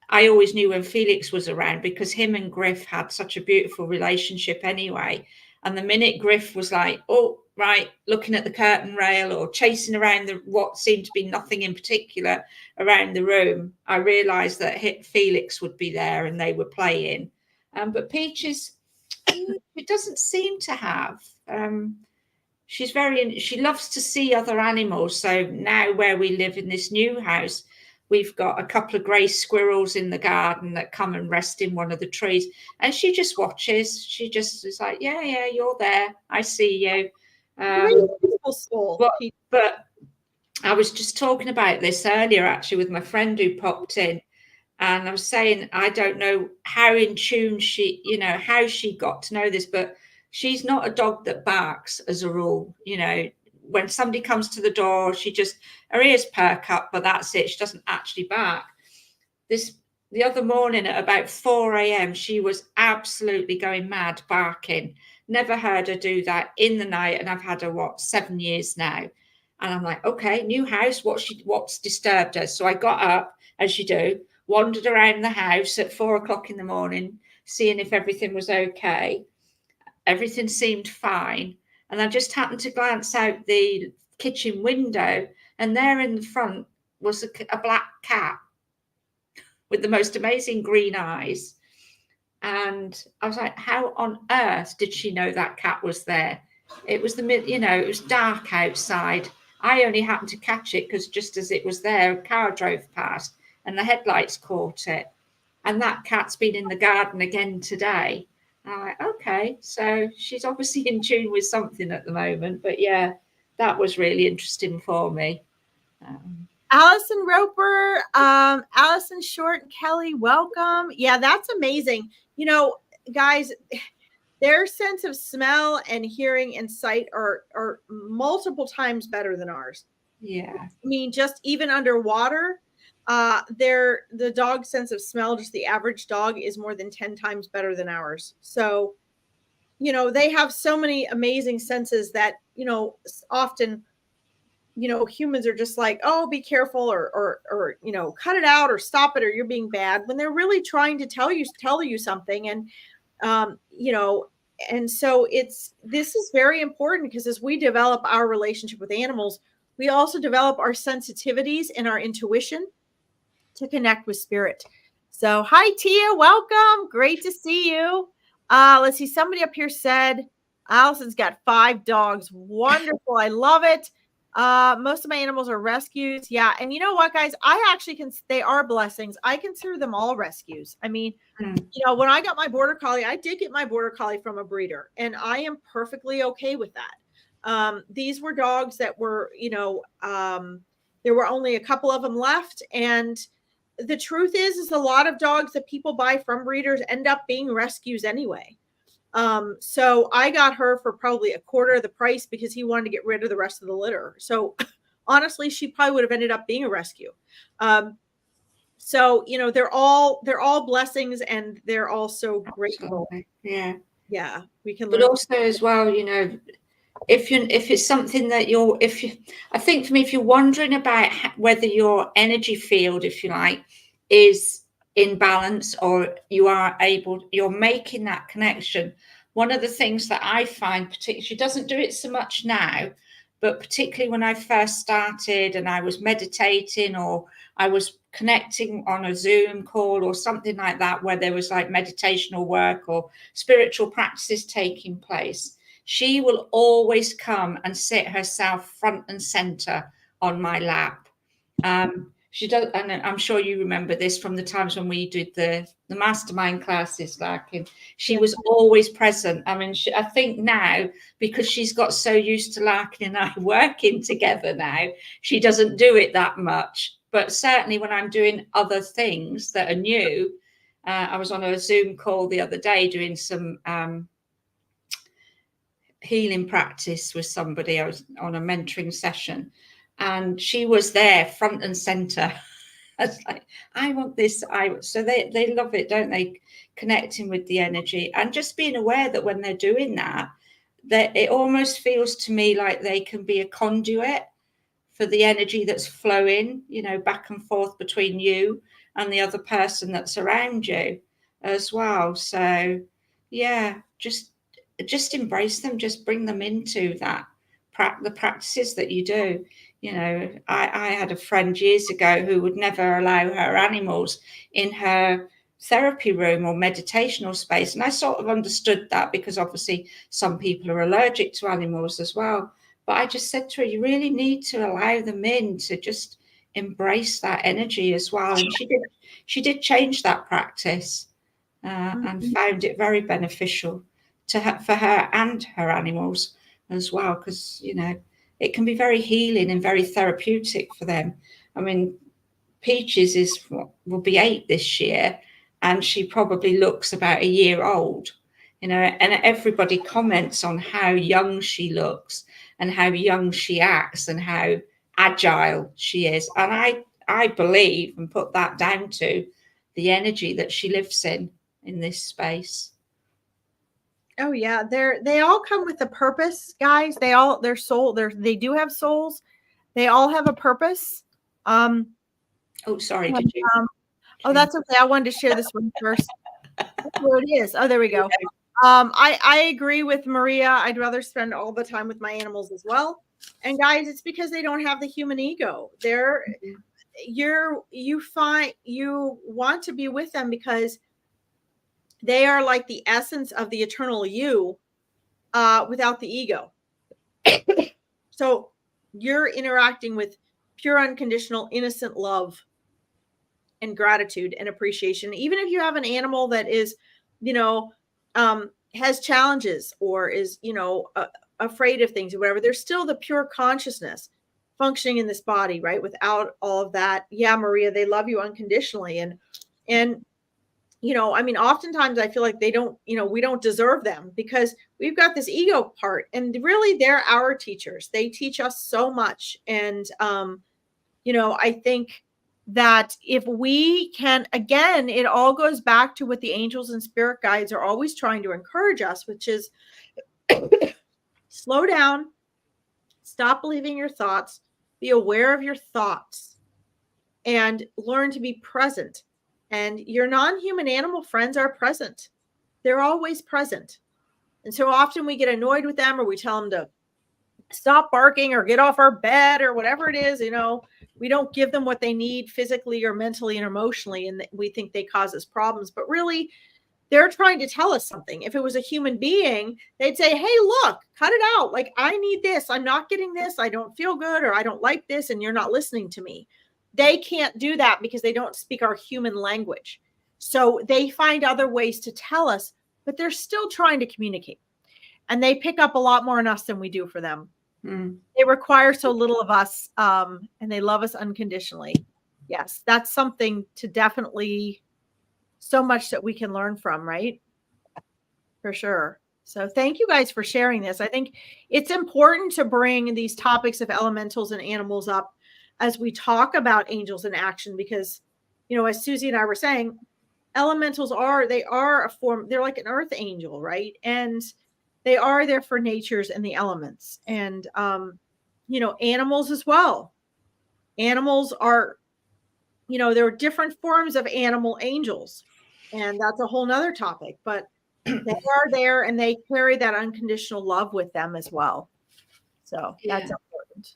I always knew when Felix was around, because him and Griff had such a beautiful relationship anyway. And the minute Griff was like, oh, right, looking at the curtain rail or chasing around what seemed to be nothing in particular around the room, I realized that Felix would be there and they were playing. But Peaches, it doesn't seem to have. She loves to see other animals. So now where we live in this new house, we've got a couple of grey squirrels in the garden that come and rest in one of the trees. And she just watches. She just is like, yeah, you're there. I see you. But I was just talking about this earlier, actually, with my friend who popped in. And I was saying, I don't know how in tune she, you know, how she got to know this, but she's not a dog that barks as a rule. You know, when somebody comes to the door, her ears perk up, but that's it. She doesn't actually bark. The other morning at about 4 a.m., she was absolutely going mad barking. Never heard her do that in the night. And I've had her, 7 years now. And I'm like, okay, new house, what's disturbed her? So I got up, as you do, wandered around the house at 4 o'clock in the morning, seeing if everything was okay. Everything seemed fine. And I just happened to glance out the kitchen window, and there in the front was a black cat with the most amazing green eyes. And I was like, how on earth did she know that cat was there? It was it was dark outside. I only happened to catch it because just as it was there, a car drove past and the headlights caught it. And that cat's been in the garden again today. And I'm like, okay, so she's obviously in tune with something at the moment. But yeah, that was really interesting for me. Allison Roper, Allison Short, Kelly, welcome. Yeah, that's amazing. You know, guys, their sense of smell and hearing and sight are multiple times better than ours. Yeah. I mean, just even underwater, the dog's sense of smell, just the average dog, is more than 10 times better than ours. So, you know, they have so many amazing senses that, you know, often, you know, humans are just like, oh, be careful, or, you know, cut it out or stop it, or you're being bad, when they're really trying to tell you something. And, you know, and so this is very important, because as we develop our relationship with animals, we also develop our sensitivities and our intuition to connect with spirit. So, hi, Tia, welcome. Great to see you. Let's see. Somebody up here said Allison's got 5 dogs. Wonderful. I love it. Most of my animals are rescues. Yeah. And you know what, guys? I actually they are blessings. I consider them all rescues. I mean, you know, when I got my border collie, I did get my border collie from a breeder, and I am perfectly okay with that. These were dogs that were, you know, there were only a couple of them left. And the truth is a lot of dogs that people buy from breeders end up being rescues anyway. So I got her for probably a quarter of the price, because he wanted to get rid of the rest of the litter. So honestly, she probably would have ended up being a rescue. So, you know, they're all blessings, and they're all so grateful. Yeah. Yeah. We can But learn. also as well, you know, if it's something that I think for me, if you're wondering about whether your energy field, if you like, is in balance, or you're making that connection. One of the things that I find, particularly, she doesn't do it so much now, but particularly when I first started and I was meditating, or I was connecting on a Zoom call or something like that, where there was like meditational work or spiritual practices taking place, she will always come and sit herself front and center on my lap. She does, and I'm sure you remember this from the times when we did the mastermind classes, Larkin. She was always present. I mean, I think now, because she's got so used to Larkin and I working together now, she doesn't do it that much. But certainly when I'm doing other things that are new, I was on a Zoom call the other day doing some healing practice with somebody. I was on a mentoring session, and she was there front and center. I was like, I want this. So they love it, don't they? Connecting with the energy, and just being aware that when they're doing that it almost feels to me like they can be a conduit for the energy that's flowing, you know, back and forth between you and the other person that's around you as well. So yeah, just embrace them, just bring them into that the practices that you do. You know, I had a friend years ago who would never allow her animals in her therapy room or meditational space, and I sort of understood that, because obviously some people are allergic to animals as well. But I just said to her, you really need to allow them in, to just embrace that energy as well. And she did change that practice, and found it very beneficial for her and her animals as well, because, you know, it can be very healing and very therapeutic for them. I mean, Peaches will be 8 this year, and she probably looks about a year old, you know, and everybody comments on how young she looks and how young she acts and how agile she is. And I believe and put that down to the energy that she lives in this space. Oh yeah, they all come with a purpose, guys. They do have souls. They all have a purpose. Oh, sorry, did you? Oh, that's okay. I wanted to share this one first. Where it is. Oh, there we go. I agree with Maria. I'd rather spend all the time with my animals as well. And guys, it's because they don't have the human ego. You want to be with them because they are like the essence of the eternal you, without the ego. So you're interacting with pure, unconditional, innocent love and gratitude and appreciation. Even if you have an animal that is, you know, has challenges or is, you know, afraid of things or whatever, there's still the pure consciousness functioning in this body, right? Without all of that. Yeah, Maria, they love you unconditionally. And you know, I mean, oftentimes I feel like they don't, you know, we don't deserve them because we've got this ego part, and really they're our teachers. They teach us so much. And, you know, I think that if we can, again, it all goes back to what the angels and spirit guides are always trying to encourage us, which is slow down, stop believing your thoughts, be aware of your thoughts, and learn to be present. And your non-human animal friends are present. They're always present. And so often we get annoyed with them, or we tell them to stop barking or get off our bed or whatever it is. You know, we don't give them what they need physically or mentally and emotionally, and we think they cause us problems. But really, they're trying to tell us something. If it was a human being, they'd say, hey, look, cut it out. Like, I need this. I'm not getting this. I don't feel good, or I don't like this, and you're not listening to me. They can't do that because they don't speak our human language. So they find other ways to tell us, but they're still trying to communicate. And they pick up a lot more on us than we do for them. They require so little of us, and they love us unconditionally. Yes, that's something to definitely, so much that we can learn from, right? For sure. So thank you guys for sharing this. I think it's important to bring these topics of elementals and animals up as we talk about angels in action, because, you know, as Susie and I were saying, elementals are a form, they're like an earth angel, right? And they are there for natures and the elements. And, you know, animals as well. Animals are, you know, there are different forms of animal angels, and that's a whole nother topic, but they are there and they carry that unconditional love with them as well. So that's important.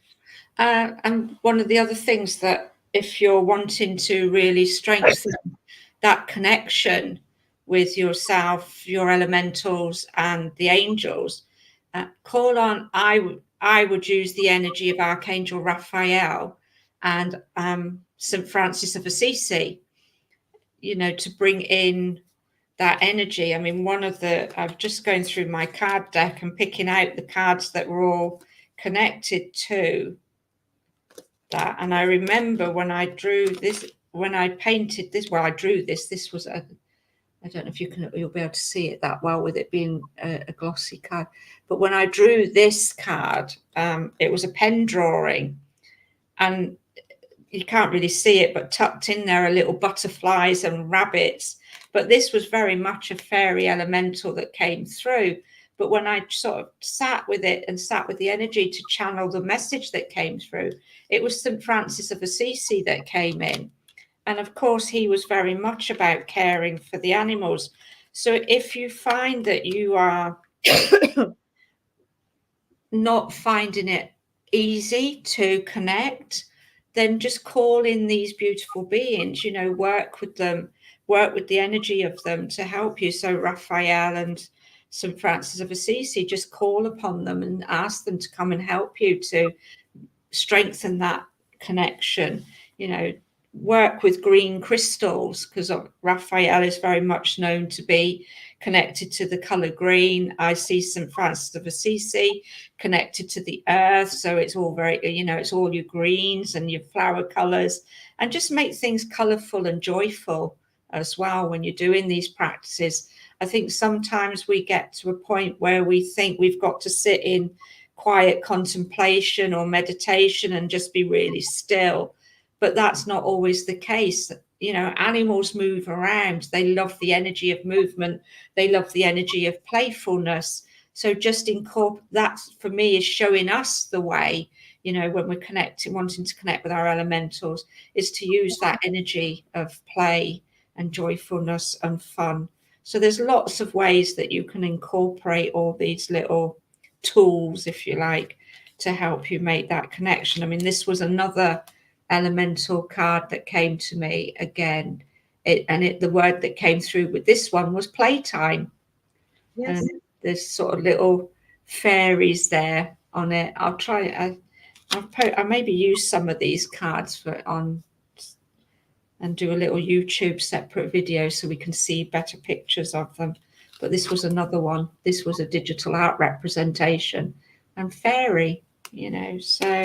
And one of the other things that, if you're wanting to really strengthen that connection with yourself, your elementals, and the angels, call on, I would use the energy of Archangel Raphael and St. Francis of Assisi, you know, to bring in that energy. I mean, I'm just going through my card deck and picking out the cards that were all connected to that. And I remember when I drew this, when I painted this, well, I drew this was I don't know if you'll be able to see it that well with it being a glossy card. But when I drew this card, it was a pen drawing, and you can't really see it, but tucked in there are little butterflies and rabbits. But this was very much a fairy elemental that came through. But when I sort of sat with it and sat with the energy to channel the message that came through, it was St. Francis of Assisi that came in. And of course, he was very much about caring for the animals. So if you find that you are not finding it easy to connect, then just call in these beautiful beings, you know, work with them, work with the energy of them to help you. So Raphael and St. Francis of Assisi, just call upon them and ask them to come and help you to strengthen that connection. You know, work with green crystals, because Raphael is very much known to be connected to the color green. I see St. Francis of Assisi connected to the earth, so it's all very, you know, it's all your greens and your flower colors, and just make things colorful and joyful as well when you're doing these practices. I think sometimes we get to a point where we think we've got to sit in quiet contemplation or meditation and just be really still, but that's not always the case. You know, animals move around, they love the energy of movement, they love the energy of playfulness. So just incorporate that, for me, is showing us the way, you know, when we're connecting, wanting to connect with our elementals, is to use that energy of play and joyfulness and fun. So there's lots of ways that you can incorporate all these little tools, if you like, to help you make that connection. I mean, this was another elemental card that came to me again. The word that came through with this one was playtime. Yes. And there's sort of little fairies there on it. I'll try. I maybe use some of these cards and do a little YouTube separate video so we can see better pictures of them. But this was another one. This was a digital art representation, and fairy, you know. So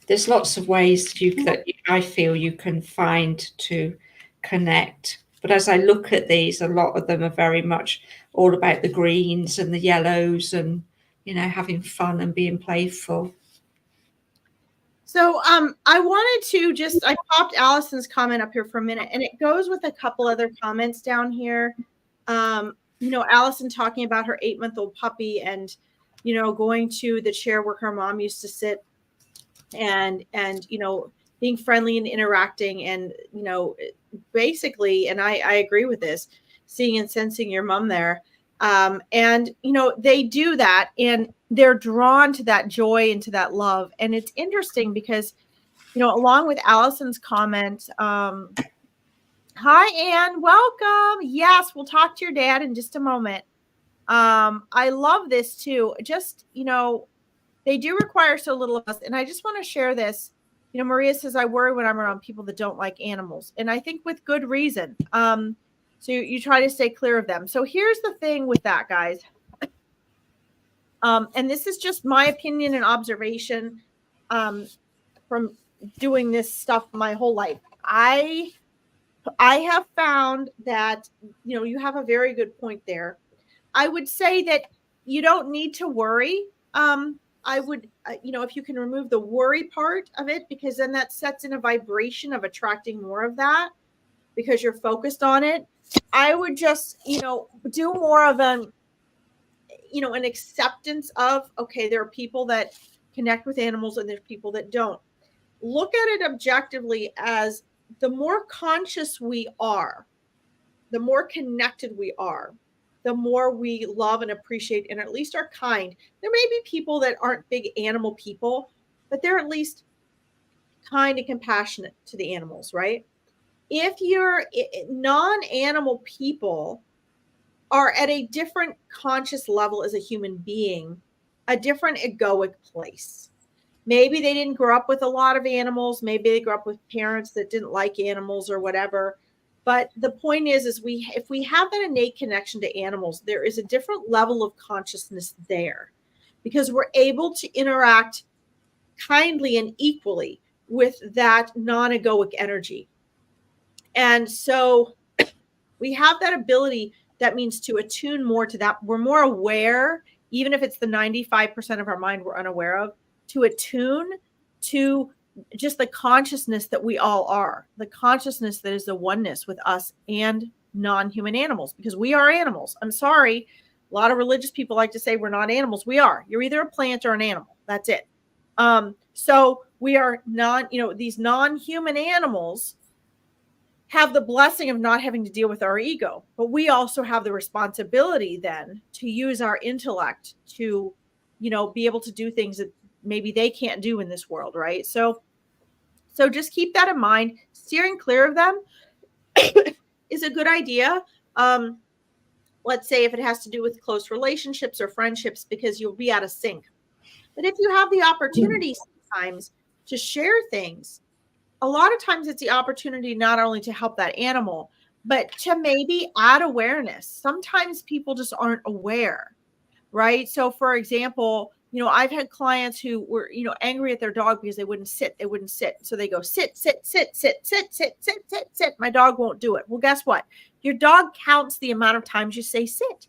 there's lots of ways that I feel you can find to connect But as I look at these, a lot of them are very much all about the greens and the yellows and, you know, having fun and being playful. So I wanted to just, I popped Allison's comment up here for a minute, and it goes with a couple other comments down here. You know, Allison talking about her 8-month-old puppy and, you know, going to the chair where her mom used to sit and, you know, being friendly and interacting and, you know, basically, and I agree with this, seeing and sensing your mom there. And, you know, they do that and they're drawn to that joy and to that love. And it's interesting because, you know, along with Allison's comment, hi, Anne, welcome. Yes, we'll talk to your dad in just a moment. I love this too. Just, you know, they do require so little of us. And I just want to share this. You know, Maria says, I worry when I'm around people that don't like animals. And I think with good reason. So you try to stay clear of them. So here's the thing with that, guys. And this is just my opinion and observation from doing this stuff my whole life. I have found that, you know, you have a very good point there. I would say that you don't need to worry. I would, you know, if you can remove the worry part of it, because then that sets in a vibration of attracting more of that because you're focused on it. I would just, you know, do more of an, you know, an acceptance of, okay, there are people that connect with animals and there's people that don't. Look at it objectively as the more conscious we are, the more connected we are, the more we love and appreciate and at least are kind. There may be people that aren't big animal people, but they're at least kind and compassionate to the animals, right? If you're non-animal people are at a different conscious level as a human being, a different egoic place. Maybe they didn't grow up with a lot of animals. Maybe they grew up with parents that didn't like animals or whatever. But the point is if we have that innate connection to animals, there is a different level of consciousness there because we're able to interact kindly and equally with that non-egoic energy. And so we have that ability. That means to attune more to that. We're more aware, even if it's the 95% of our mind we're unaware of, to attune to just the consciousness that we all are, the consciousness that is the oneness with us and non-human animals, because we are animals. I'm sorry. A lot of religious people like to say we're not animals. We are. You're either a plant or an animal. That's it. So we are these non-human animals have the blessing of not having to deal with our ego, but we also have the responsibility then to use our intellect to, you know, be able to do things that maybe they can't do in this world, right? So just keep that in mind. Steering clear of them is a good idea. Let's say if it has to do with close relationships or friendships, because you'll be out of sync. But if you have the opportunity sometimes to share things, a lot of times it's the opportunity not only to help that animal, but to maybe add awareness. Sometimes people just aren't aware, right? So for example, you know, I've had clients who were, you know, angry at their dog because they wouldn't sit. They wouldn't sit. So they go, sit, sit, sit, sit, sit, sit, sit, sit, sit. My dog won't do it. Well, guess what? Your dog counts the amount of times you say sit.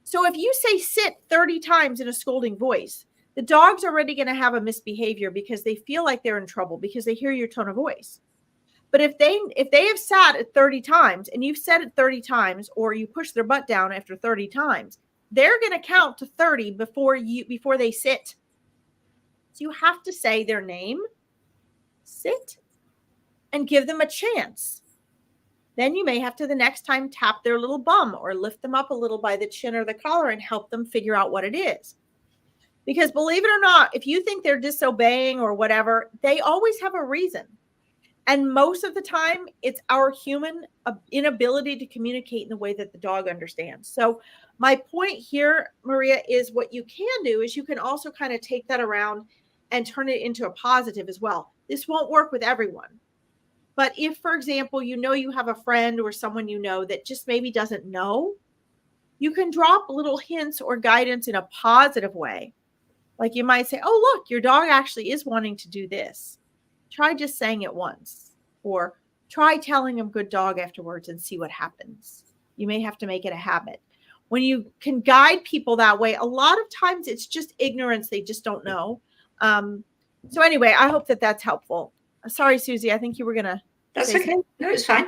So if you say sit 30 times in a scolding voice, the dog's already going to have a misbehavior because they feel like they're in trouble because they hear your tone of voice. But if they have sat it 30 times and you've said it 30 times, or you push their butt down after 30 times, they're going to count to 30 before they sit. So you have to say their name, sit, and give them a chance. Then you may have to the next time tap their little bum or lift them up a little by the chin or the collar and help them figure out what it is. Because believe it or not, if you think they're disobeying or whatever, they always have a reason. And most of the time, it's our human inability to communicate in the way that the dog understands. So my point here, Maria, is what you can do is you can also kind of take that around and turn it into a positive as well. This won't work with everyone. But if, for example, you know you have a friend or someone you know that just maybe doesn't know, you can drop little hints or guidance in a positive way. Like you might say, oh, look, your dog actually is wanting to do this. Try just saying it once, or try telling them good dog afterwards and see what happens. You may have to make it a habit. When you can guide people that way, a lot of times it's just ignorance. They just don't know. So anyway, I hope that that's helpful. Sorry, Susie, I think you were going to. That's okay. No, it's fine.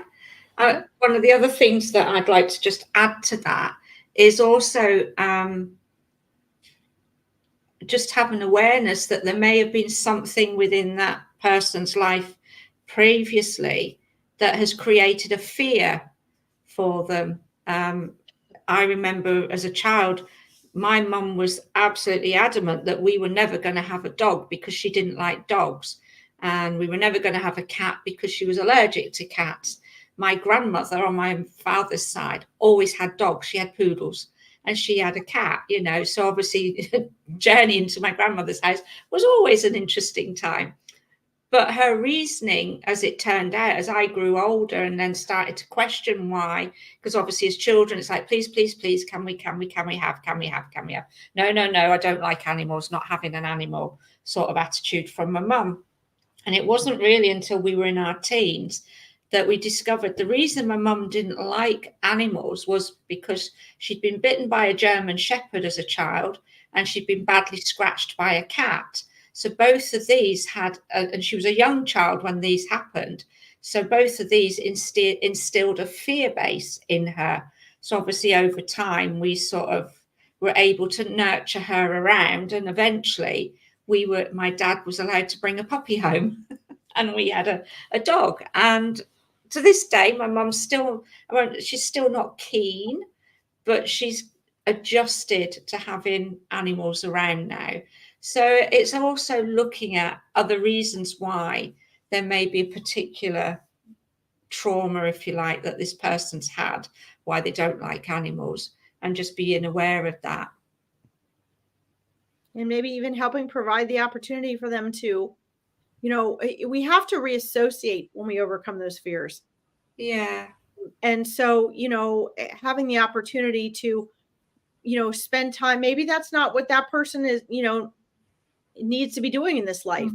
One of the other things that I'd like to just add to that is also just have an awareness that there may have been something within that person's life previously that has created a fear for them. I remember as a child, my mum was absolutely adamant that we were never going to have a dog because she didn't like dogs. And we were never going to have a cat because she was allergic to cats. My grandmother on my father's side always had dogs. She had poodles and she had a cat, you know. So obviously journeying to my grandmother's house was always an interesting time. But her reasoning, as it turned out, as I grew older and then started to question why, because obviously as children, it's like, please, please, please, can we have? No, I don't like animals, not having an animal sort of attitude from my mum. And it wasn't really until we were in our teens that we discovered the reason my mum didn't like animals was because she'd been bitten by a German Shepherd as a child and she'd been badly scratched by a cat. So both of these had, and she was a young child when these happened. So both of these instilled a fear base in her. So obviously over time, we sort of were able to nurture her around. And eventually my dad was allowed to bring a puppy home and we had a dog. And to this day, my mum's she's still not keen, but she's adjusted to having animals around now. So it's also looking at other reasons why there may be a particular trauma, if you like, that this person's had, why they don't like animals, and just being aware of that. And maybe even helping provide the opportunity for them to, you know, we have to reassociate when we overcome those fears. Yeah. And so, you know, having the opportunity to, you know, spend time, maybe that's not what that person is, you know, needs to be doing in this life.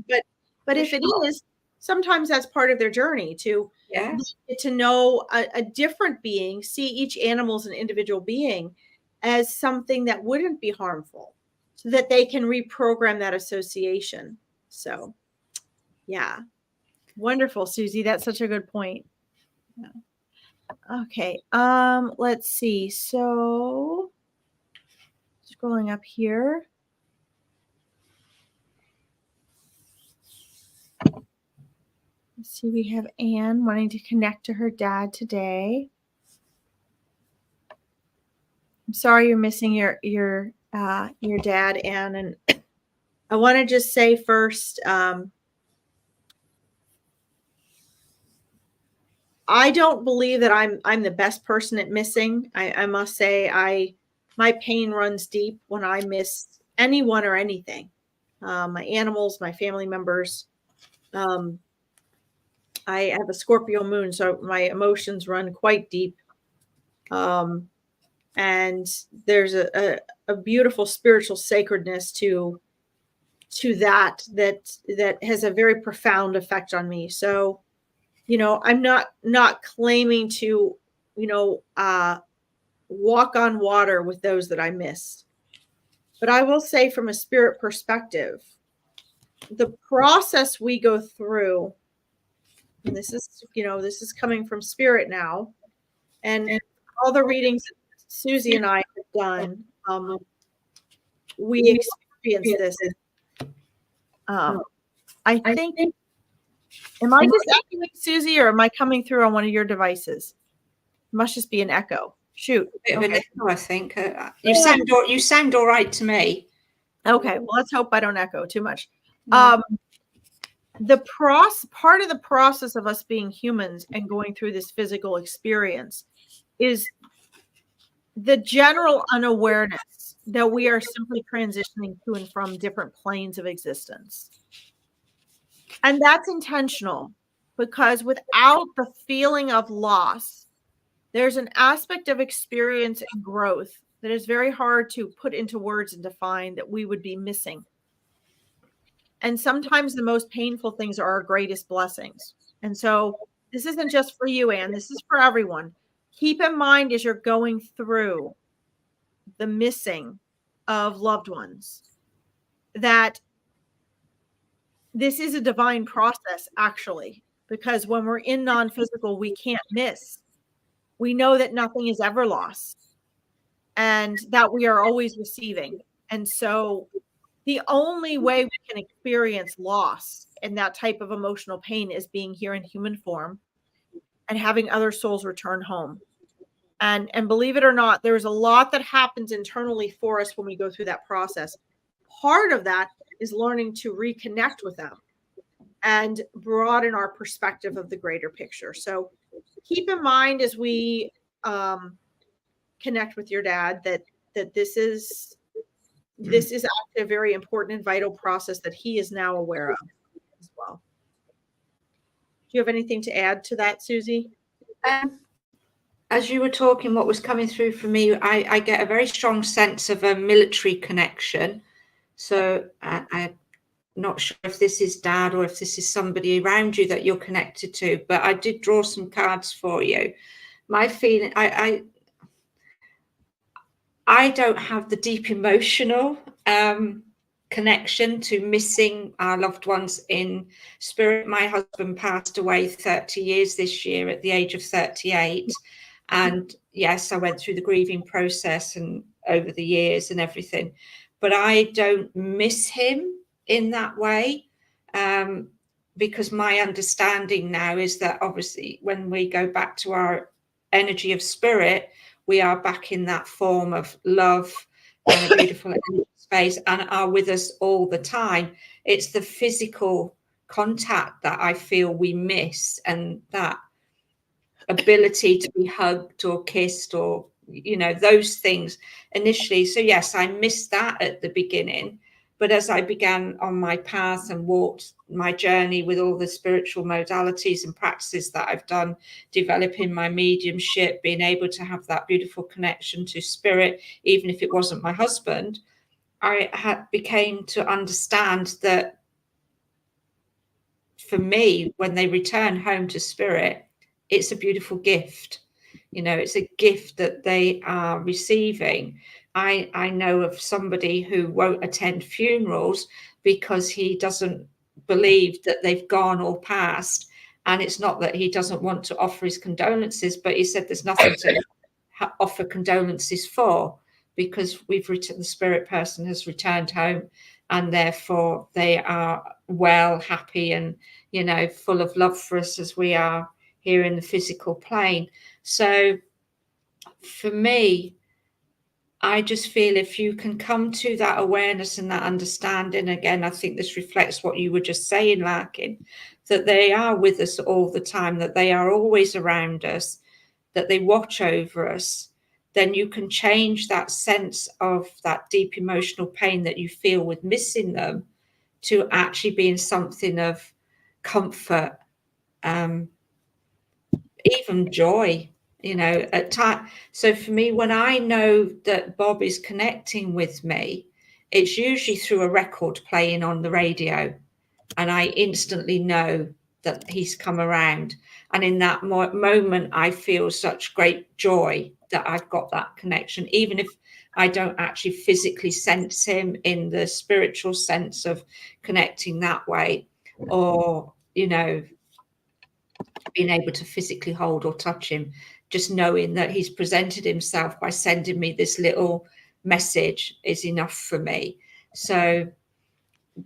But if it is, sometimes that's part of their journey to get to know a different being, see each animal as an individual being as something that wouldn't be harmful, so that they can reprogram that association. So, yeah. Wonderful, Susie. That's such a good point. Yeah. Okay. Let's see. So scrolling up here. Let's see, we have Anne wanting to connect to her dad today. I'm sorry you're missing your dad, Anne. And I want to just say first, I don't believe that I'm the best person at missing. I must say my pain runs deep when I miss anyone or anything. My animals, my family members. I have a Scorpio moon, so my emotions run quite deep. And there's a beautiful spiritual sacredness to that has a very profound effect on me. So, you know, I'm not claiming to, you know, walk on water with those that I miss. But I will say, from a spirit perspective, the process we go through, and this is, you know, this is coming from spirit now, and all the readings that Susie and I have done, we experience this. I think, am I just echoing, Susie, or am I coming through on one of your devices? It must just be an echo. Shoot. A bit of an echo, I think. You sound all right to me. Okay, well, let's hope I don't echo too much. The part of the process of us being humans and going through this physical experience is the general unawareness that we are simply transitioning to and from different planes of existence. And that's intentional, because without the feeling of loss, there's an aspect of experience and growth that is very hard to put into words and define that we would be missing. And sometimes the most painful things are our greatest blessings. And so this isn't just for you, Anne, this is for everyone. Keep in mind as you're going through the missing of loved ones that this is a divine process, actually, because when we're in non-physical, we can't miss. We know that nothing is ever lost and that we are always receiving. And so the only way we can experience loss and that type of emotional pain is being here in human form and having other souls return home. And believe it or not, there's a lot that happens internally for us when we go through that process. Part of that is learning to reconnect with them and broaden our perspective of the greater picture. So keep in mind as we connect with your dad that this is actually a very important and vital process that he is now aware of as well. Do you have anything to add to that, Susie? As you were talking, what was coming through for me, I get a very strong sense of a military connection. So I'm not sure if this is Dad or if this is somebody around you that you're connected to, but I did draw some cards for you. My feeling, I don't have the deep emotional connection to missing our loved ones in spirit. My husband passed away 30 years this year at the age of 38. And yes, I went through the grieving process and over the years and everything, but I don't miss him in that way, because my understanding now is that obviously when we go back to our energy of spirit, we are back in that form of love and a beautiful energy space and are with us all the time. It's the physical contact that I feel we miss, and that ability to be hugged or kissed or, those things initially. So yes, I missed that at the beginning. But as I began on my path and walked my journey with all the spiritual modalities and practices that I've done, developing my mediumship, being able to have that beautiful connection to spirit, even if it wasn't my husband, I became to understand that for me, when they return home to spirit, it's a beautiful gift. It's a gift that they are receiving. I know of somebody who won't attend funerals because he doesn't believe that they've gone or passed. And it's not that he doesn't want to offer his condolences, but he said there's nothing to offer condolences for, because the spirit person has returned home, and therefore they are well, happy, and full of love for us as we are here in the physical plane. So for me, I just feel if you can come to that awareness and that understanding, again, I think this reflects what you were just saying, Larkin, that they are with us all the time, that they are always around us, that they watch over us, then you can change that sense of that deep emotional pain that you feel with missing them to actually being something of comfort, even joy, at time. So for me, when I know that Bob is connecting with me, it's usually through a record playing on the radio, and I instantly know that he's come around. And in that moment, I feel such great joy that I've got that connection, even if I don't actually physically sense him in the spiritual sense of connecting that way, or, being able to physically hold or touch him. Just knowing that he's presented himself by sending me this little message is enough for me. So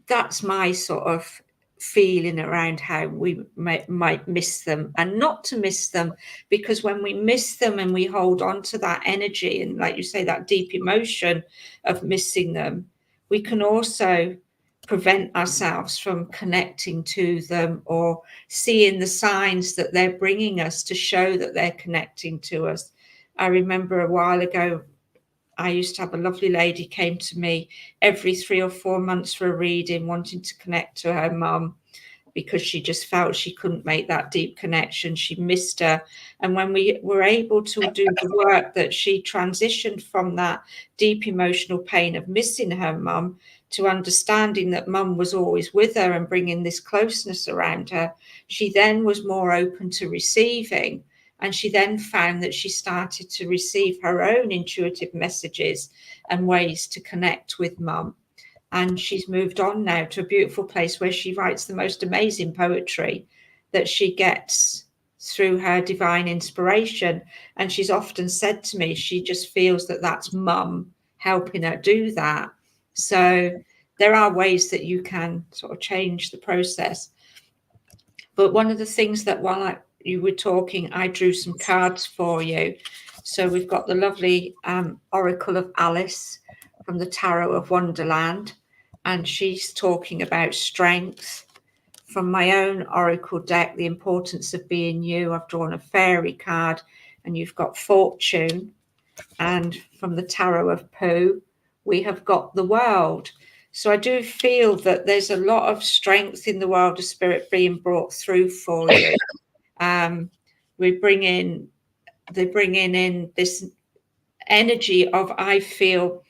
that's my sort of feeling around how we might miss them, and not to miss them, because when we miss them and we hold on to that energy and, like you say, that deep emotion of missing them, we can also prevent ourselves from connecting to them or seeing the signs that they're bringing us to show that they're connecting to us. I remember a while ago, I used to have a lovely lady came to me every 3 or 4 months for a reading, wanting to connect to her mum. because she just felt she couldn't make that deep connection. She missed her. And when we were able to do the work that she transitioned from that deep emotional pain of missing her mum to understanding that mum was always with her and bringing this closeness around her, she then was more open to receiving. And she then found that she started to receive her own intuitive messages and ways to connect with mum. And she's moved on now to a beautiful place where she writes the most amazing poetry that she gets through her divine inspiration. And she's often said to me, she just feels that that's mum helping her do that. So there are ways that you can sort of change the process. But one of the things that while you were talking, I drew some cards for you. So we've got the lovely Oracle of Alice from the Tarot of Wonderland, and she's talking about strength. From my own Oracle deck, the importance of being you, I've drawn a fairy card, and you've got fortune. And from the Tarot of Pooh, we have got the world. So I do feel that there's a lot of strength in the world of spirit being brought through for you. They're bringing in this energy of, I feel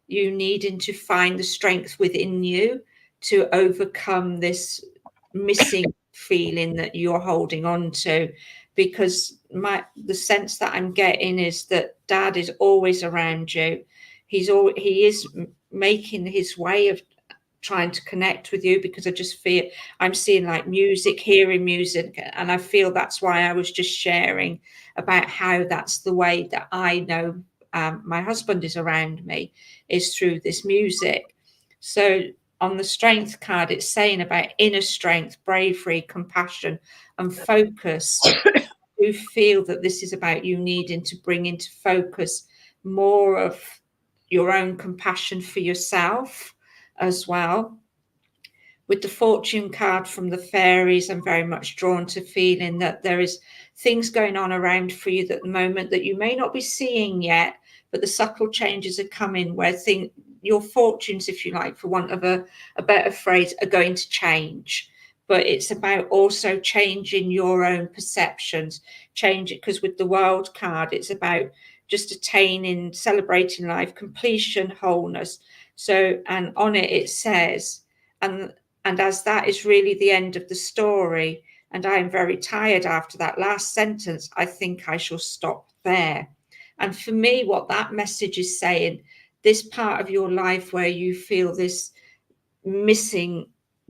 you needing to find the strength within you to overcome this missing feeling that you're holding on to, because the sense that I'm getting is that Dad is always around you. He is making his way of trying to connect with you, because I just feel I'm seeing like music, hearing music, and I feel that's why I was just sharing about how that's the way that I know my husband is around me, is through this music. So on the strength card, it's saying about inner strength, bravery, compassion, and focus. You feel that this is about you needing to bring into focus more of your own compassion for yourself as well. With the fortune card from the fairies, I'm very much drawn to feeling that there is things going on around for you at the moment that you may not be seeing yet, but the subtle changes are coming where your fortunes, if you like, for want of a better phrase, are going to change. But it's about also changing your own perceptions, change it, because with the world card, it's about just attaining, celebrating life, completion, wholeness. So, and on it says, and as that is really the end of the story, and I am very tired after that last sentence, I think I shall stop there. And for me, what that message is saying, this part of your life where you feel this missing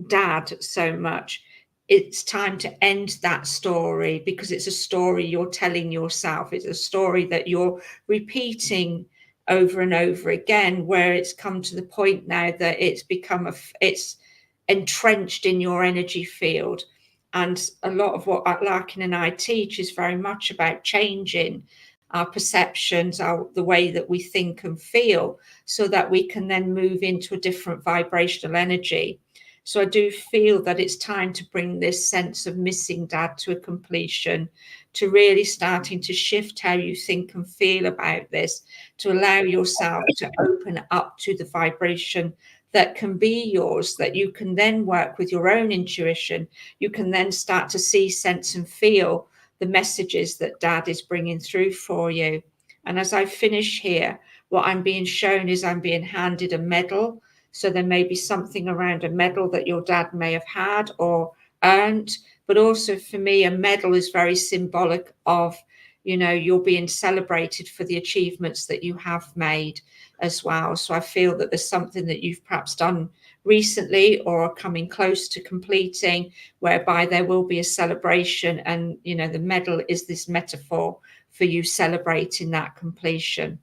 Dad so much, it's time to end that story, because it's a story you're telling yourself. It's a story that you're repeating over and over again, where it's come to the point now that it's become it's entrenched in your energy field. And a lot of what Larkin and I teach is very much about changing our perceptions, the way that we think and feel, so that we can then move into a different vibrational energy. So I do feel that it's time to bring this sense of missing Dad to a completion, to really starting to shift how you think and feel about this, to allow yourself to open up to the vibration that can be yours, that you can then work with your own intuition. You can then start to see, sense and feel the messages that Dad is bringing through for you. And as I finish here, what I'm being shown is I'm being handed a medal. So there may be something around a medal that your dad may have had or earned, but also for me, a medal is very symbolic of, you're being celebrated for the achievements that you have made as well. So I feel that there's something that you've perhaps done recently or are coming close to completing, whereby there will be a celebration, and the medal is this metaphor for you celebrating that completion.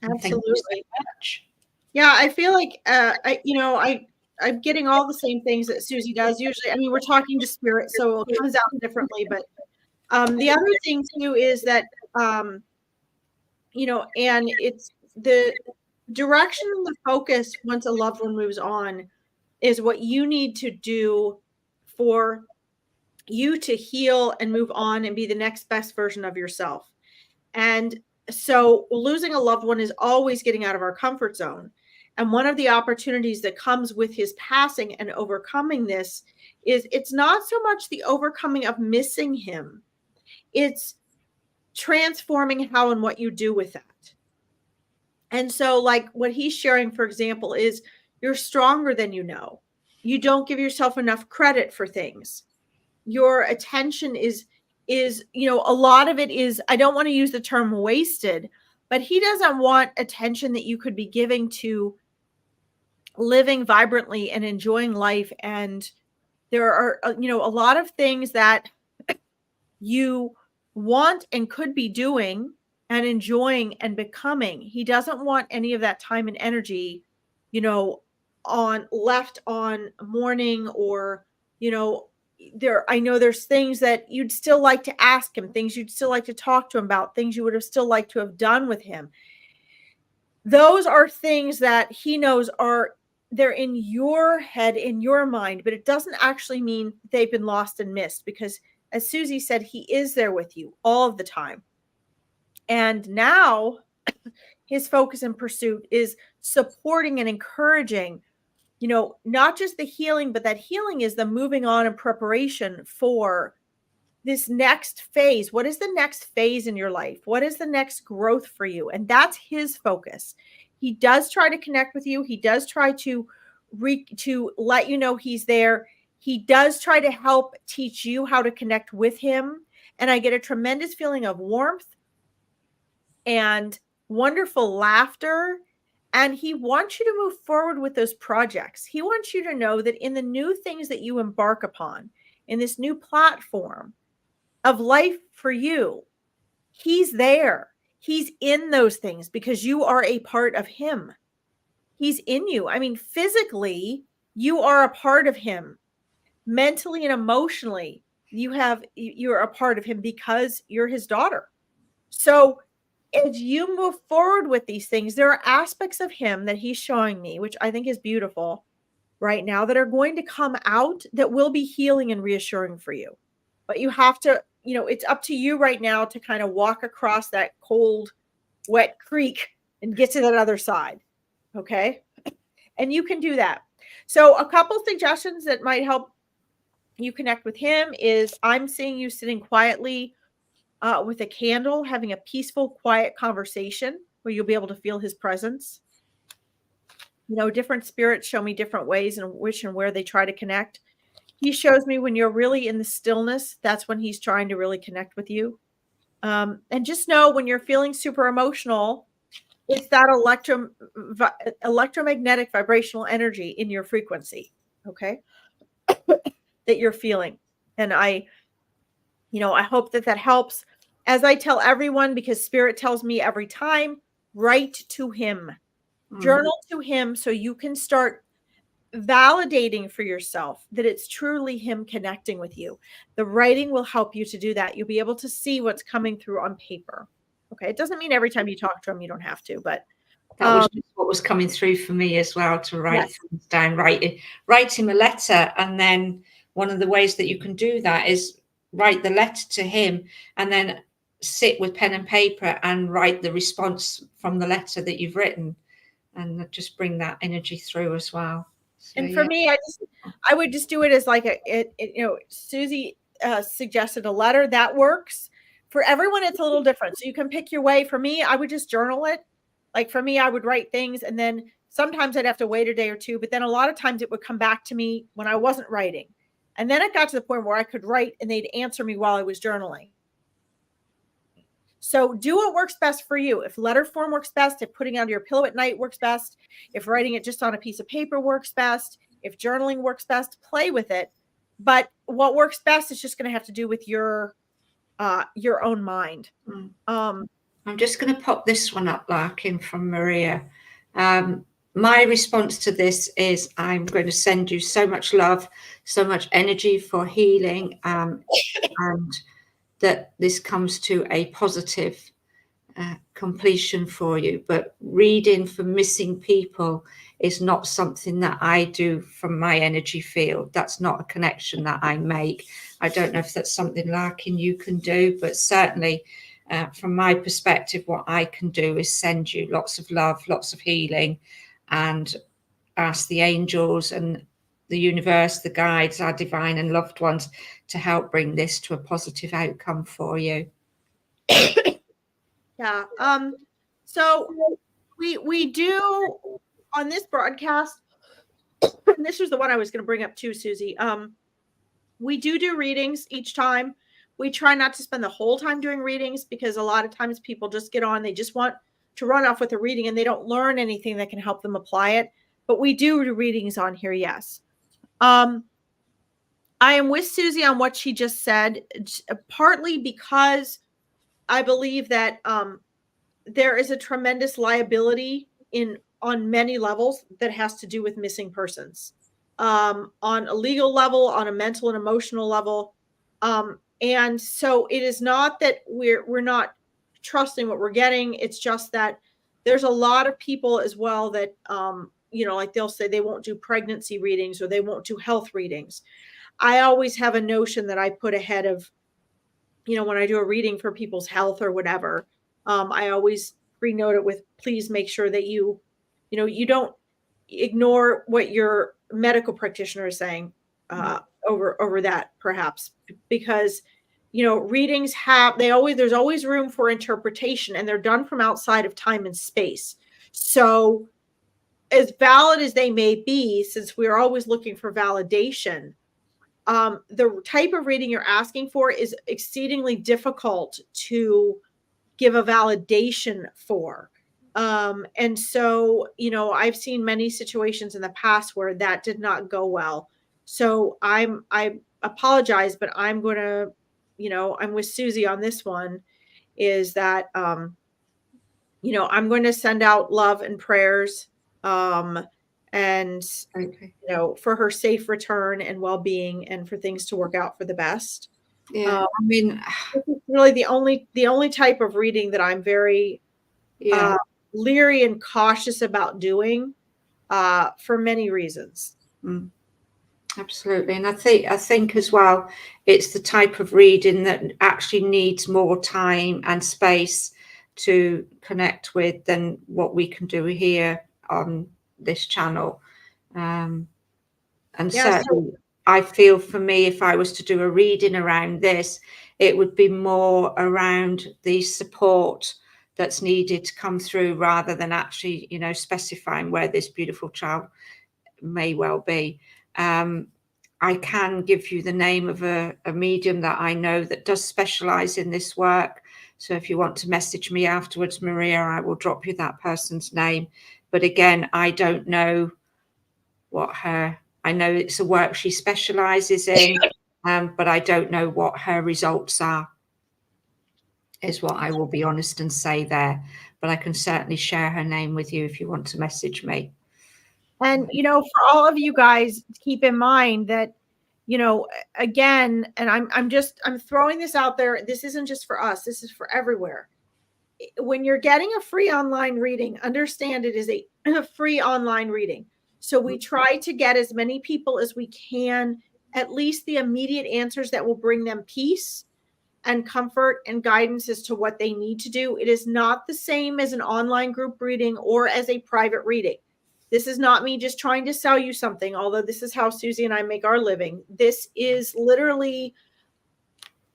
Absolutely. Thank you so much. Yeah, I feel like I'm getting all the same things that Susie does. Usually, I mean, we're talking to spirit, so it comes out differently. But the other thing too is that and it's the direction and the focus once a loved one moves on is what you need to do for you to heal and move on and be the next best version of yourself. And so losing a loved one is always getting out of our comfort zone. And one of the opportunities that comes with his passing and overcoming this is it's not so much the overcoming of missing him, it's transforming how and what you do with that. And so, like what he's sharing, for example, is you're stronger than you know. You don't give yourself enough credit for things. Your attention is, a lot of it is, I don't want to use the term wasted, but he doesn't want attention that you could be giving to living vibrantly and enjoying life. And there are, a lot of things that you want and could be doing and enjoying and becoming. He doesn't want any of that time and energy, on mourning, or, I know there's things that you'd still like to ask him, things you'd still like to talk to him about, things you would have still liked to have done with him. Those are things that he knows they're in your head, in your mind, but it doesn't actually mean they've been lost and missed, because as Susie said, he is there with you all of the time. And now his focus and pursuit is supporting and encouraging, not just the healing, but that healing is the moving on and preparation for this next phase. What is the next phase in your life? What is the next growth for you? And that's his focus. He does try to connect with you. He does try to let you know he's there. He does try to help teach you how to connect with him. And I get a tremendous feeling of warmth and wonderful laughter. And he wants you to move forward with those projects. He wants you to know that in the new things that you embark upon, in this new platform of life for you, he's there. He's in those things because you are a part of him. He's in you. I mean, physically, you are a part of him. Mentally and emotionally, you're a part of him because you're his daughter. So as you move forward with these things, there are aspects of him that he's showing me, which I think is beautiful right now, that are going to come out that will be healing and reassuring for you. But you have to, it's up to you right now to kind of walk across that cold, wet creek and get to that other side. Okay. And you can do that. So a couple suggestions that might help you connect with him is, I'm seeing you sitting quietly with a candle, having a peaceful, quiet conversation where you'll be able to feel his presence. Different spirits show me different ways in which and where they try to connect. He shows me when you're really in the stillness, that's when he's trying to really connect with you. And just know when you're feeling super emotional, it's that electromagnetic vibrational energy in your frequency, okay, that you're feeling. And I hope that helps. As I tell everyone, because Spirit tells me every time, write to him, journal to him, so you can start validating for yourself that it's truly him connecting with you. The writing will help you to do that. You'll be able to see what's coming through on paper. Okay. It doesn't mean every time you talk to him, you don't have to, but that was just what was coming through for me as well, to write things down, write him a letter. And then one of the ways that you can do that is write the letter to him and then sit with pen and paper and write the response from the letter that you've written, and just bring that energy through as well. So, and for me, I would just do it as like Susie suggested a letter that works. For everyone, it's a little different. So you can pick your way. For me, I would just journal it. Like for me, I would write things, and then sometimes I'd have to wait a day or two, but then a lot of times it would come back to me when I wasn't writing. And then it got to the point where I could write and they'd answer me while I was journaling. So do what works best for you. If letter form works best, if putting it under your pillow at night works best, if writing it just on a piece of paper works best, if journaling works best, play with it. But what works best is just going to have to do with your own mind. I'm just going to pop this one up, Larkin, from Maria. My response to this is, I'm going to send you so much love, so much energy for healing, and that this comes to a positive completion for you. But reading for missing people is not something that I do from my energy field. That's not a connection that I make. I don't know if that's something, Larkin, you can do, but certainly from my perspective, what I can do is send you lots of love, lots of healing, and ask the angels and the universe, the guides, our divine and loved ones, to help bring this to a positive outcome for you. Yeah. So we do on this broadcast, and this was the one I was going to bring up too, Susie. We do readings each time. We try not to spend the whole time doing readings because a lot of times people just get on, they just want to run off with a reading and they don't learn anything that can help them apply it. But we do readings on here, yes. I am with Susie on what she just said, partly because I believe that there is a tremendous liability on many levels that has to do with missing persons, on a legal level, on a mental and emotional level. And so it is not that we're not trusting what we're getting. It's just that there's a lot of people as well that, like they'll say they won't do pregnancy readings or they won't do health readings. I always have a notion that I put ahead of, when I do a reading for people's health or whatever, I always pre-note it with, please make sure that you don't ignore what your medical practitioner is saying over that, perhaps, because readings there's always room for interpretation, and they're done from outside of time and space. So as valid as they may be, since we're always looking for validation, the type of reading you're asking for is exceedingly difficult to give a validation for. And so, I've seen many situations in the past where that did not go well. So I apologize, but I'm going to, I'm with Susie on this one, is that, I'm going to send out love and prayers, and, Okay. for her safe return and well-being, and for things to work out for the best. Yeah, I mean, this is really the only type of reading that I'm very leery and cautious about doing, for many reasons. Absolutely. And I think as well, it's the type of reading that actually needs more time and space to connect with than what we can do here on this channel. And certainly, I feel for me, if I was to do a reading around this, it would be more around the support that's needed to come through, rather than actually, specifying where this beautiful child may well be. I can give you the name of a medium that I know that does specialize in this work. So if you want to message me afterwards, Maria, I will drop you that person's name. But again, I don't know I know it's a work she specializes in, but I don't know what her results are, is what I will be honest and say there. But I can certainly share her name with you if you want to message me. And, for all of you guys, keep in mind that, again, and I'm throwing this out there. This isn't just for us. This is for everywhere. When you're getting a free online reading, understand it is a free online reading. So we try to get as many people as we can, at least the immediate answers that will bring them peace and comfort and guidance as to what they need to do. It is not the same as an online group reading or as a private reading. This is not me just trying to sell you something, although this is how Susie and I make our living. This is literally,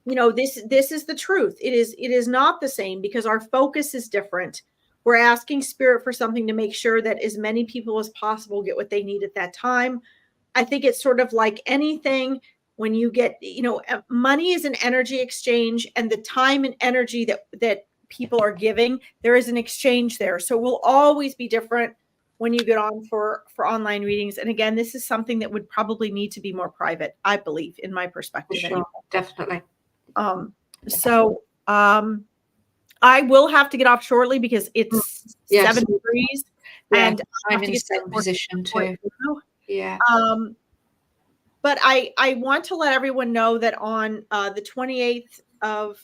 this is the truth. It is not the same because our focus is different. We're asking spirit for something to make sure that as many people as possible get what they need at that time. I think it's sort of like anything. When you get, money is an energy exchange, and the time and energy that people are giving, there is an exchange there. So we'll always be different when you get on for online readings. And again, this is something that would probably need to be more private, I believe, in my perspective. Sure, anyway. Definitely. So I will have to get off shortly because it's 7 degrees. Yeah, and I'm in the same position too. Yeah. But I want to let everyone know that on the 28th of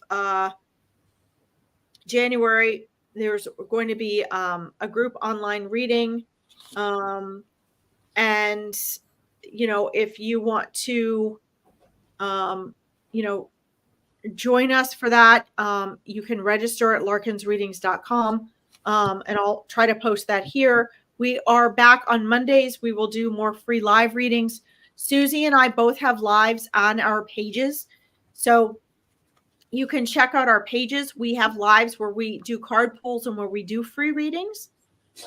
January, there's going to be a group online reading. And, if you want to, join us for that, you can register at larkinsreadings.com. And I'll try to post that here. We are back on Mondays. We will do more free live readings. Susie and I both have lives on our pages. So you can check out our pages. We have lives where we do card pulls and where we do free readings.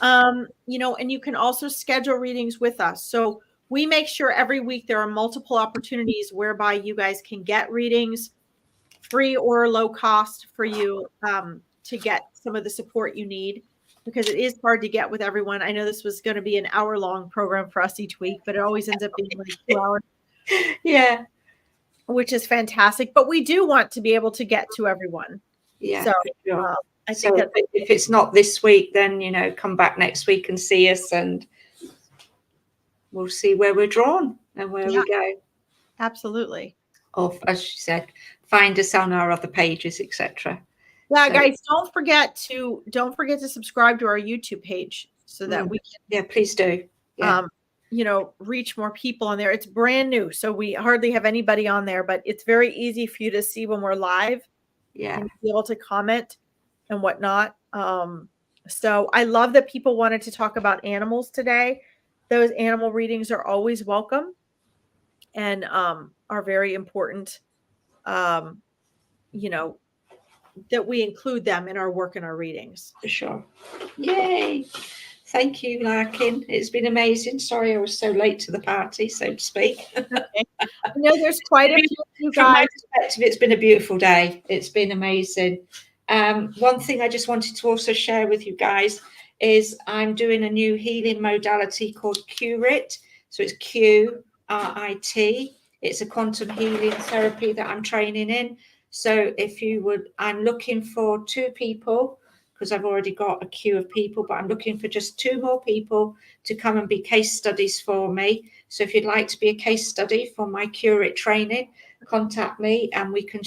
And you can also schedule readings with us. So we make sure every week there are multiple opportunities whereby you guys can get readings free or low cost for you to get some of the support you need, because it is hard to get with everyone. I know this was going to be an hour-long program for us each week, but it always ends up being like 2 hours. Yeah. Which is fantastic. But we do want to be able to get to everyone. Yeah. So sure. I think that if it's not this week, then, come back next week and see us, and we'll see where we're drawn and where we go. Absolutely. Or, as she said, find us on our other pages, etc. Yeah, guys, don't forget to subscribe to our YouTube page so that we can, please do. Reach more people on there. It's brand new, so we hardly have anybody on there, but it's very easy for you to see when we're live. And be able to comment and whatnot. So I love that people wanted to talk about animals today. Those animal readings are always welcome and are very important. That we include them in our work and our readings. For sure. Yay. Thank you, Larkin. It's been amazing. Sorry I was so late to the party, so to speak. I know there's quite a few guys. From my perspective, it's been a beautiful day. It's been amazing. One thing I just wanted to also share with you guys is I'm doing a new healing modality called QRIT. So it's QRIT. It's a quantum healing therapy that I'm training in. So I'm looking for 2 people, because I've already got a queue of people, but I'm looking for just 2 more people to come and be case studies for me. So if you'd like to be a case study for my QRIT training, contact me and we can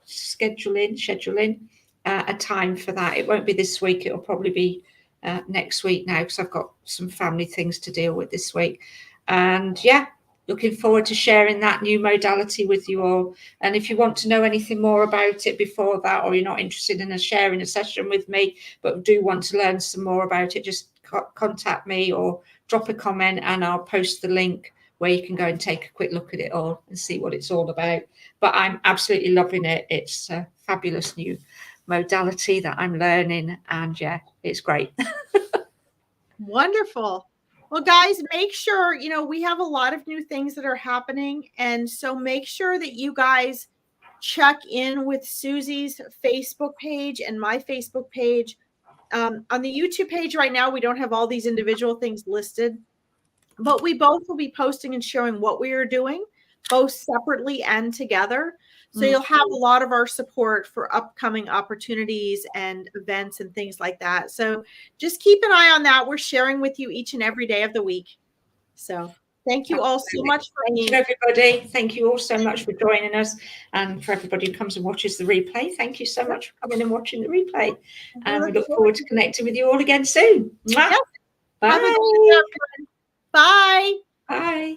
schedule in a time for that. It won't be this week. It'll probably be next week now, because I've got some family things to deal with this week. And looking forward to sharing that new modality with you all. And if you want to know anything more about it before that, or you're not interested in sharing a session with me, but do want to learn some more about it, just contact me or drop a comment and I'll post the link where you can go and take a quick look at it all and see what it's all about. But I'm absolutely loving it. It's a fabulous new modality that I'm learning, and it's great. Wonderful. Well, guys, make sure, we have a lot of new things that are happening. And so make sure that you guys check in with Susie's Facebook page and my Facebook page. On the YouTube page right now, we don't have all these individual things listed, but we both will be posting and showing what we are doing, both separately and together. So you'll have a lot of our support for upcoming opportunities and events and things like that. So just keep an eye on that. We're sharing with you each and every day of the week. So thank you all so much for Thank you, everybody. Thank you all so much for joining us. And for everybody who comes and watches the replay, thank you so much for coming and watching the replay. And we look forward to connecting with you all again soon. Yep. Bye. Bye. Bye.